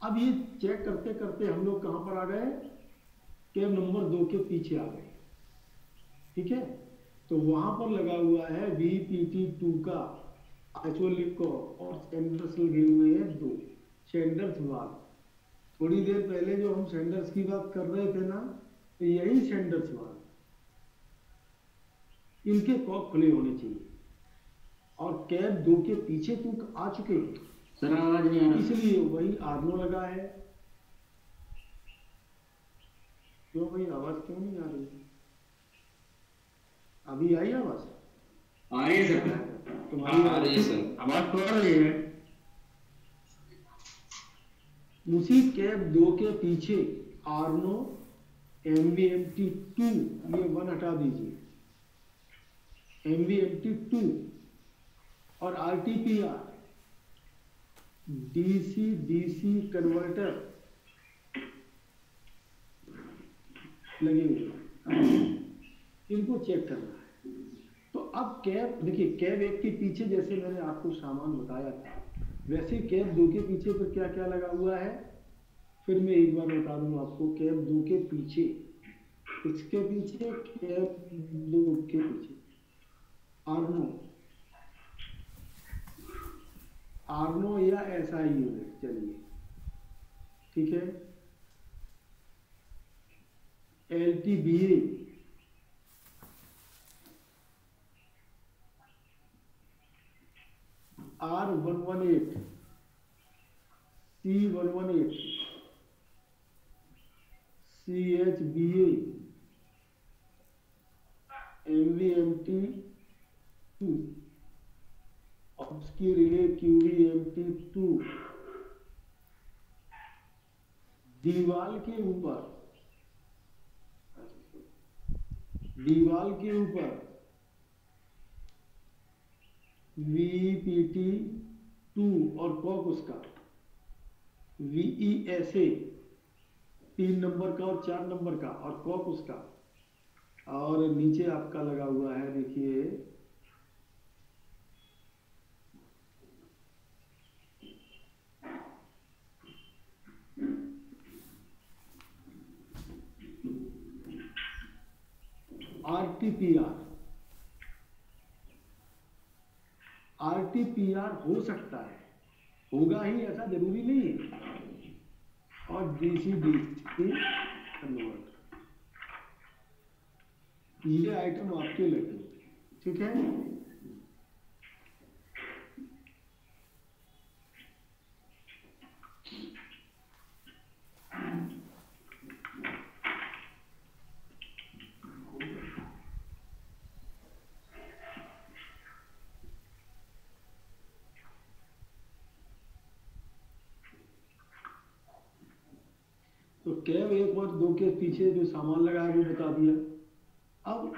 अब ये चेक करते करते हम लोग कहां पर आ गए, कैब नंबर 2 के पीछे आ गए। ठीक है, तो वहां पर लगा हुआ है VPT2 का आइसोलेट कॉक और सेंडर्स लगे हुए हैं 2 सेंडर्स वाल्व। थोड़ी देर पहले जो हम सेंडर्स की बात कर रहे थे ना, तो यही सेंडर्स वाल्व, इनके कॉक खुले होने चाहिए और कैब 2 के पीछे तक आ चुके हैं। सर आवाज नहीं आ रहा, इसलिए वही आर्मो लगा है। क्यों भाई आवाज क्यों नहीं आ रही? अभी आई आवाज? आ रही है सर, तुम्हारी आ रही है सर, आवाज तो आ रही है। उसी कैब 2 के पीछे आर्नो MVMT2 ये 1 हटा दीजिए, MVMT2 और RTPR DC DC कन्वर्टर लगे हुए, इनको चेक करना है। तो अब कैब देखिए, कैब 1 के पीछे जैसे मैंने आपको सामान बताया था, वैसे कैब 2 के पीछे पर क्या क्या लगा हुआ है, फिर मैं एक बार बता दूं आपको। कैब 2 के पीछे, इसके पीछे कैब 2 के पीछे आर्नो या SI यूनिट, चलिए ठीक है। LTBA R118 C118 CHBA MVMT2 और उसकी रिले QVMT2 दीवार के ऊपर VPT2 और कॉक उसका VESA 3 नंबर का और 4 नंबर का और कॉक उसका, और नीचे आपका लगा हुआ है देखिए RTPR हो सकता है, होगा ही ऐसा जरूरी नहीं है, और DC-DC कन्वर्टर, ये आइटम आपके लगे, ठीक है। तो कैब एक और दो के पीछे जो सामान लगा है वो बता दिया। अब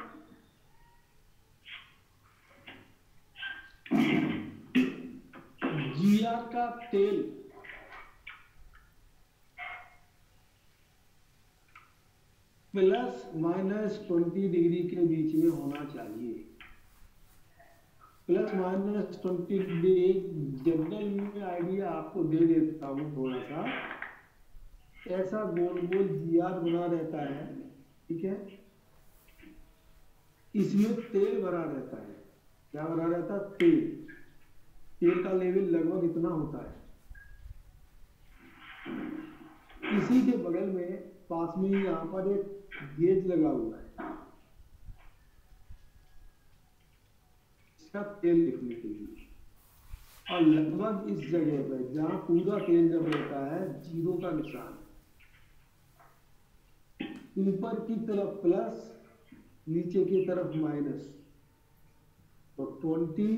जीआर का तेल +-20 डिग्री के बीच में होना चाहिए। +-20 डिग्री जनरल में आइडिया आपको दे देता हूँ थोड़ा सा। ऐसा गोल गोल जीआर बना रहता है, ठीक है। इसमें तेल भरा रहता है। क्या भरा रहता है? तेल। तेल का लेवल लगभग इतना होता है। इसी के बगल में पास में ही यहाँ पर एक गेज लगा हुआ है, इसका तेल लिखने के लिए। और लगभग इस जगह पर जहाँ पूरा तेल जब रहता है, 0 का निशान, ऊपर की तरफ प्लस, नीचे की तरफ माइनस। तो 20,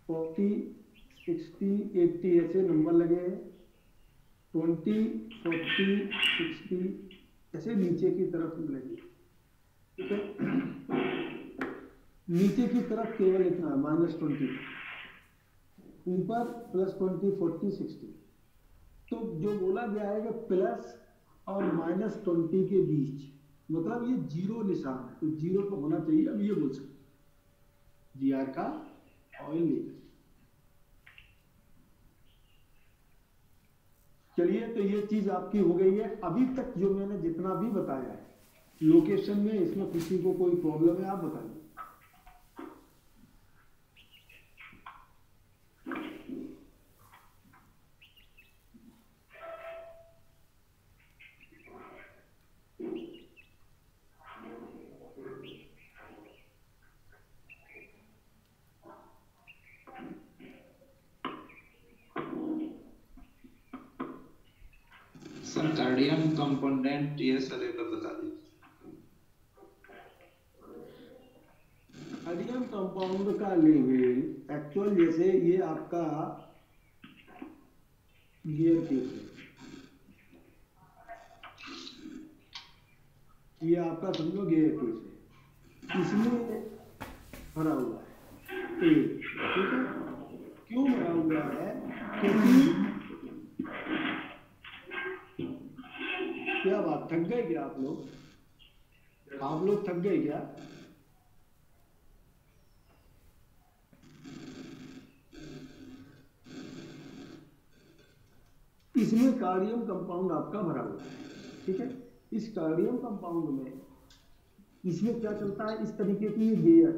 40, 60, 80 ऐसे नंबर लगे हैं। 20, 40, 60 ऐसे नीचे की तरफ लगे, ठीक है। नीचे की तरफ केवल इतना है -20, ऊपर +20, 40, 60। तो जो बोला गया है कि प्लस और -20 के बीच, मतलब ये 0 निशान है, तो 0 पर होना चाहिए। अब ये बोल सकते जीआर का ऑयल लेवल। चलिए, तो ये चीज आपकी हो गई है। अभी तक जो मैंने जितना भी बताया है लोकेशन में, इसमें किसी को कोई प्रॉब्लम है आप बताइए। सर कार्डियम कंपोनेंट ये सर एक बार बता दीजिए। कार्डियम कंपाउंड का लेवल एक्चुअल, जैसे ये आपका गियर केस है, ये आपका समझो गियर केस है, इसमें भरा हुआ है तेल, ठीक है। क्यों भरा हुआ है? क्योंकि क्या बात, थक गए क्या आप लोग? आप लोग थक गए क्या? इसमें कार्डियम कंपाउंड आपका भरा हुआ है, ठीक है। इस कार्डियम कंपाउंड में इसमें क्या चलता है? इस तरीके की गियर,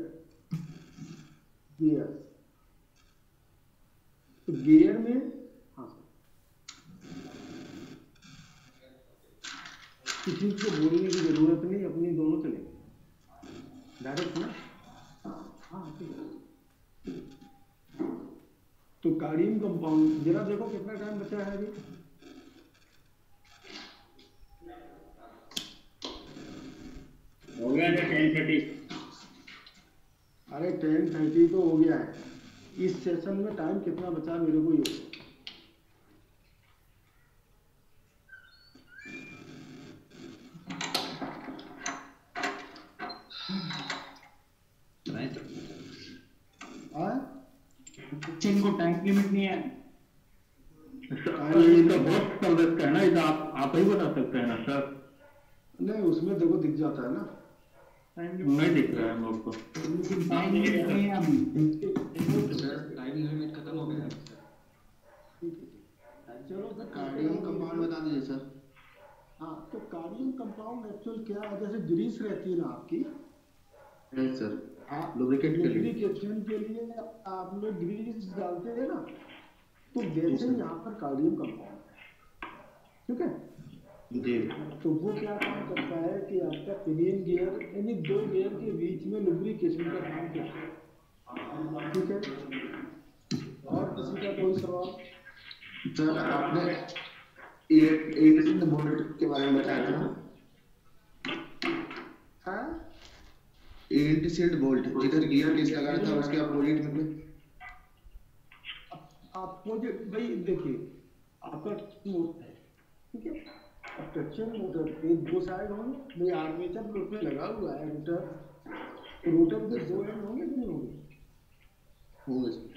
तो गियर में, हाँ सर, किसी को बोलने की जरूरत नहीं, अपनी दोनों चलेंगे डायरेक्ट ना। हाँ ठीक है। तो कार्डियम कंपाउंड, जरा देखो कितना टाइम बचा है अभी। हो गया 10:30। अरे 10:30 तो हो गया है। इस सेशन में टाइम कितना बचा मेरे को ये इनको टाइम लिमिट नहीं है। ये तो बहुत कल का है ना, ये तो आप ही बता सकते हैं ना सर। नहीं, उसमें देखो दिख जाता है ना, नहीं दिख रहा है हम लोग को। टाइम लिमिट नहीं है अभी। टाइम लिमिट खत्म हो गया। चलो सर, कार्डियम कंपाउंड बता दीजिए सर। हाँ, तो कार्डियम कंपाउंड एक्चुअल क्या है? जैसे ग्रीस रहती है ना आपकी, यस सर, आप लुब्रिकेट के लिए, लुब्रिकेशन के लिए आप लोग ग्रीस डालते हैं ना, तो वैसे ही यहाँ पर कार्डियम कंपाउंड है, ठीक है जी। तो वो क्या काम करता है कि आपका पिनियन गियर, यानी 2 गियर के बीच में लुब्रिकेशन का काम करता है, ठीक है। और किसी का कोई सवाल? सर आपने एयर बोल्ट के बारे में बताया था। हाँ, एयर बोल्ट जिधर गियर केस लगाया था उसके अपोजिट में, अपोजिट भाई देखिए, आपका होता है, ठीक है। ट्रैक्शन मोटर के दो साइड होंगे भाई, आर्मेचर तो उसमें लगा हुआ है रोटर, रोटर के दो एंड होंगे कि नहीं होंगे,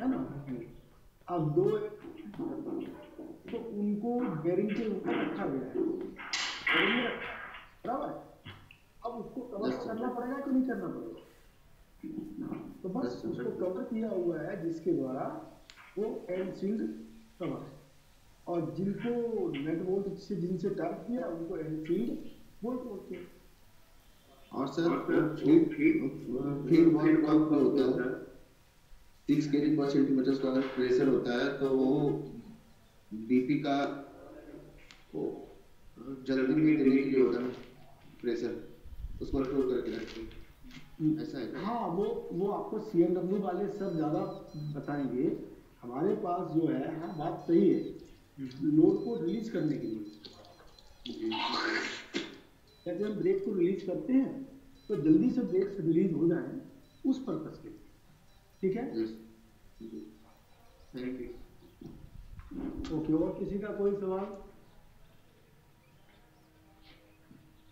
है ना। अब दो तो उनको बेरिंग के ऊपर रखा गया है, बेरिंग में रखा, बराबर है। अब उसको कवर करना पड़ेगा कि नहीं करना पड़ेगा, तो बस उसको कवर किया हुआ है जिसके द्वारा वो एंड शील्ड कवर है, और जिनको नेट बोल्ट से जिनसे टर्क किया उनको एंड शील्ड बोल्ट बोलते हैं। और सर फीड वाल्व का क्या होता है, 6 kg पर सेंटीमीटर स्क्वायर प्रेशर होता है, तो वो बीपी का जल्दी में देने के लिए होता है प्रेशर, उसको कंट्रोल करके रखते हैं, ऐसा है। हाँ, वो आपको CMW वाले सब ज़्यादा बताएंगे। हमारे पास जो है, हाँ बात सही है, लोड को रिलीज करने के लिए जब हम ब्रेक को रिलीज करते हैं तो जल्दी से ब्रेक रिलीज हो जाए, उस पर्पस के लिए, ठीक है। Thank you. ओके, और किसी का कोई सवाल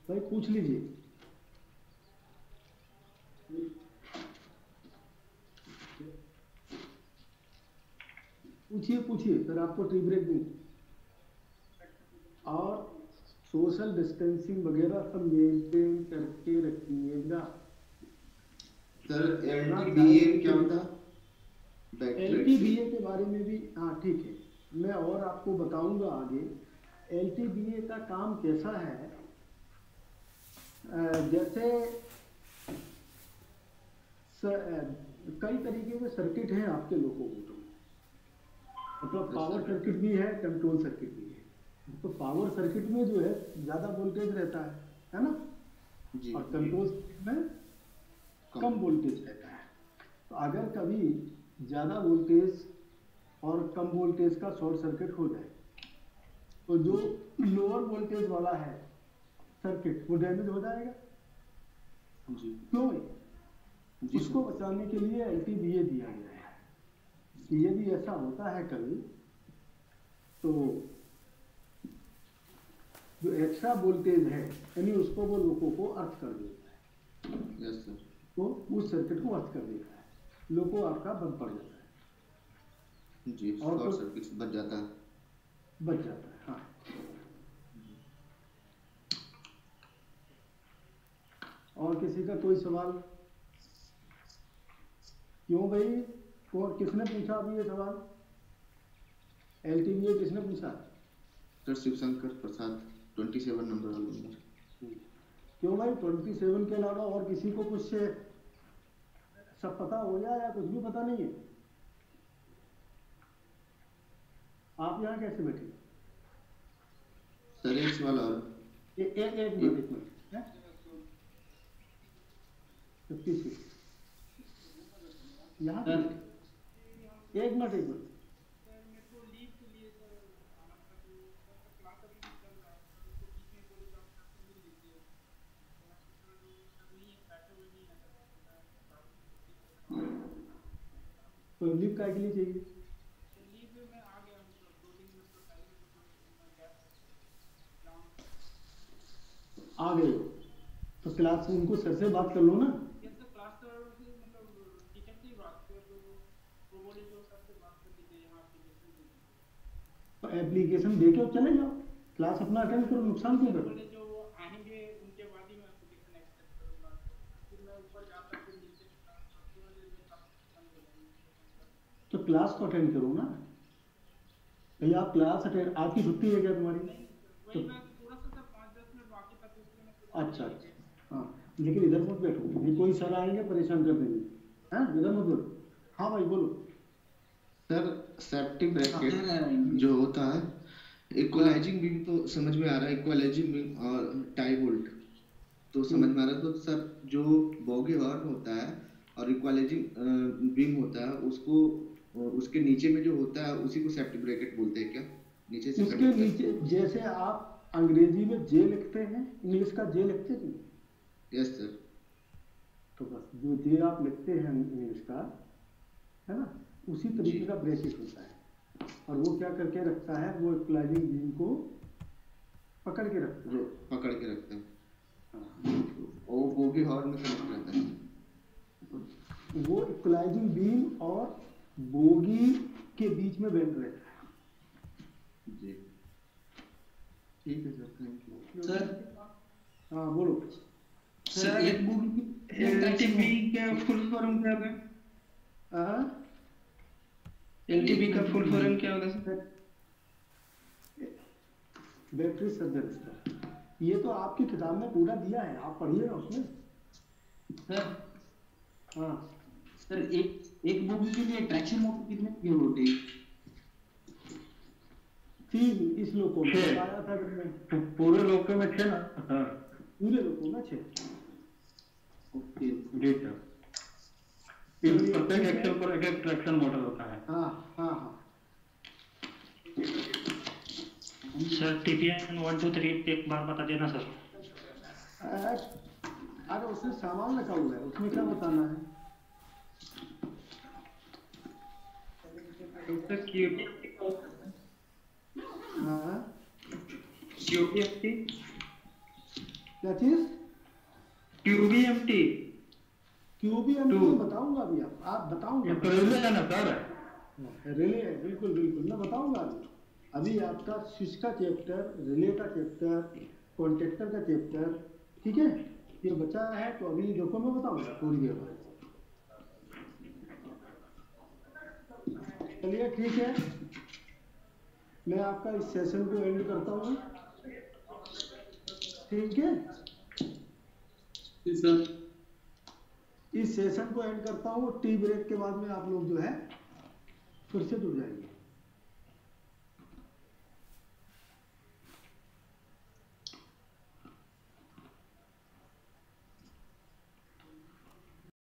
भाई पूछ लीजिए। पूछिए, फिर आपको टी ब्रेक दूँ। और सोशल डिस्टेंसिंग वगैरह सब मेंटेन करके रखिएगा। सर LTBA क्या होता है? LTBA के बारे में भी, हाँ ठीक है, मैं और आपको बताऊंगा आगे। LTBA का काम कैसा है, जैसे कई तरीके के सर्किट हैं आपके लोगों को, मतलब पावर सर्किट भी है, कंट्रोल सर्किट भी है। तो पावर सर्किट में जो है ज़्यादा वोल्टेज रहता है ना, और कंट्रोल सर्किट में कम वोल्टेज रहता है। तो अगर कभी ज़्यादा वोल्टेज और कम वोल्टेज का शॉर्ट सर्किट हो जाए, तो जो लोअर वोल्टेज वाला है सर्किट वो डैमेज हो जाएगा जी। क्यों? उसको बचाने के लिए LTBA दिया गया है कि यदि ऐसा होता है कभी, तो जो एक्स्ट्रा वोल्टेज है यानी उसको वो लोगों को अर्थ कर देता है। Yes sir. तो उस सर्किट को अर्थ कर देता है, लोगों आपका बंद पड़ जाता है जी, और शॉर्ट सर्किट बच जाता है, हाँ। और किसी का कोई सवाल? क्यों भाई, कौन किसने पूछा अभी ये सवाल? LTBA किसने पूछा? सर शिवशंकर प्रसाद 27 नंबर वाला। क्यों भाई, 27 के अलावा और किसी को कुछ से सब पता हो गया या कुछ भी पता नहीं है? आप यहाँ कैसे बैठे? सर एक सवाल और। एक मिनट 56 यहाँ एक मिनट तो लीव काय के लिए चाहिए? आ गए हो तो क्लास में उनको सर से बात कर लो ना। तो एप्लीकेशन दे के चले जाओ, क्लास अपना अटेंड करो, नुकसान क्यों करो? तो क्लास को अटेंड करो ना भैया, आप क्लास अटेंड, आपकी छुट्टी है क्या तुम्हारी? तो अच्छा, हाँ, लेकिन इधर मत बैठो, ये कोई सर आएंगे परेशान कर देंगे, हाँ इधर मत बैठो। हाँ भाई बोलो। सर सेफ्टी ब्रैकेट जो होता है, इक्वलाइजिंग बीम तो समझ में आ रहा है, इक्वलाइजिंग बीम और टाई बोल्ट तो समझ में आ रहा है। तो सर जो बॉगी हॉर्न होता है और इक्वलाइजिंग बीम होता है, उसको उसके नीचे में जो होता है उसी को सेफ्टी ब्रैकेट बोलते हैं क्या? नीचे से उसके नीचे, जैसे आप अंग्रेजी में जे लिखते हैं, इंग्लिश का जे लिखते हैं? Yes sir. तो बस जो जे आप लिखते हैं इंग्लिश का, है ना, उसी तरीके का ब्रैकेट होता है। और वो क्या करके रखता है, वो इक्वलाइजिंग बीम को पकड़ के रखते जो पकड़ के रखते हैं, वो बोगी हॉर्न में कनेक्ट रहता है। हैं, वो इक्वलाइजिंग बीम और बोगी के बीच में बेंड रहता है। जी ठीक है सर, थैंक यू सर। हाँ बोलो सर एक बोगी की एलटीबी का फुल फॉर्म क्या है? एलटीबी का फुल फॉर्म क्या होगा सर? बैटरी सब रजिस्टर, ये तो आपकी किताब में पूरा दिया है, आप पढ़िए ना उसमें। सर हाँ सर एक बोगी के लिए ट्रैक्शन मोटर कितने की होती है? 3 इस लोगों में 6 बताया था जब मैं, पूरे लोग में 6 ना? हाँ पूरे लोगों में 6। ओके जी सर। प्रत्येक एक्सेल पर एक एक ट्रैक्शन मोटर होता है। हाँ हाँ हाँ सर TPN 1 2 3 एक बार बता देना सर। अरे उसमें सामान रखा हुआ है, उसमें क्या बताना है? सर हाँ क्यूबीएमटी क्या चीज? क्यूबीएमटी क्यूबीएमटी में बताऊंगा अभी, आप बताऊंगा। रिले है ना सर? रिले है, बिल्कुल बिल्कुल मैं बताऊंगा अभी आपका स्विच का चैप्टर, रिले का चैप्टर, कॉन्टेक्टर का चैप्टर, ठीक है, ये बचा है तो अभी देखो मैं बताऊंगा थोड़ी देर बाद। चलिए ठीक है, मैं आपका इस सेशन को एंड करता हूँ, ठीक है सर। इस सेशन को एंड करता हूँ। टी ब्रेक के बाद में आप लोग जो है फिर से जुड़ जाएंगे।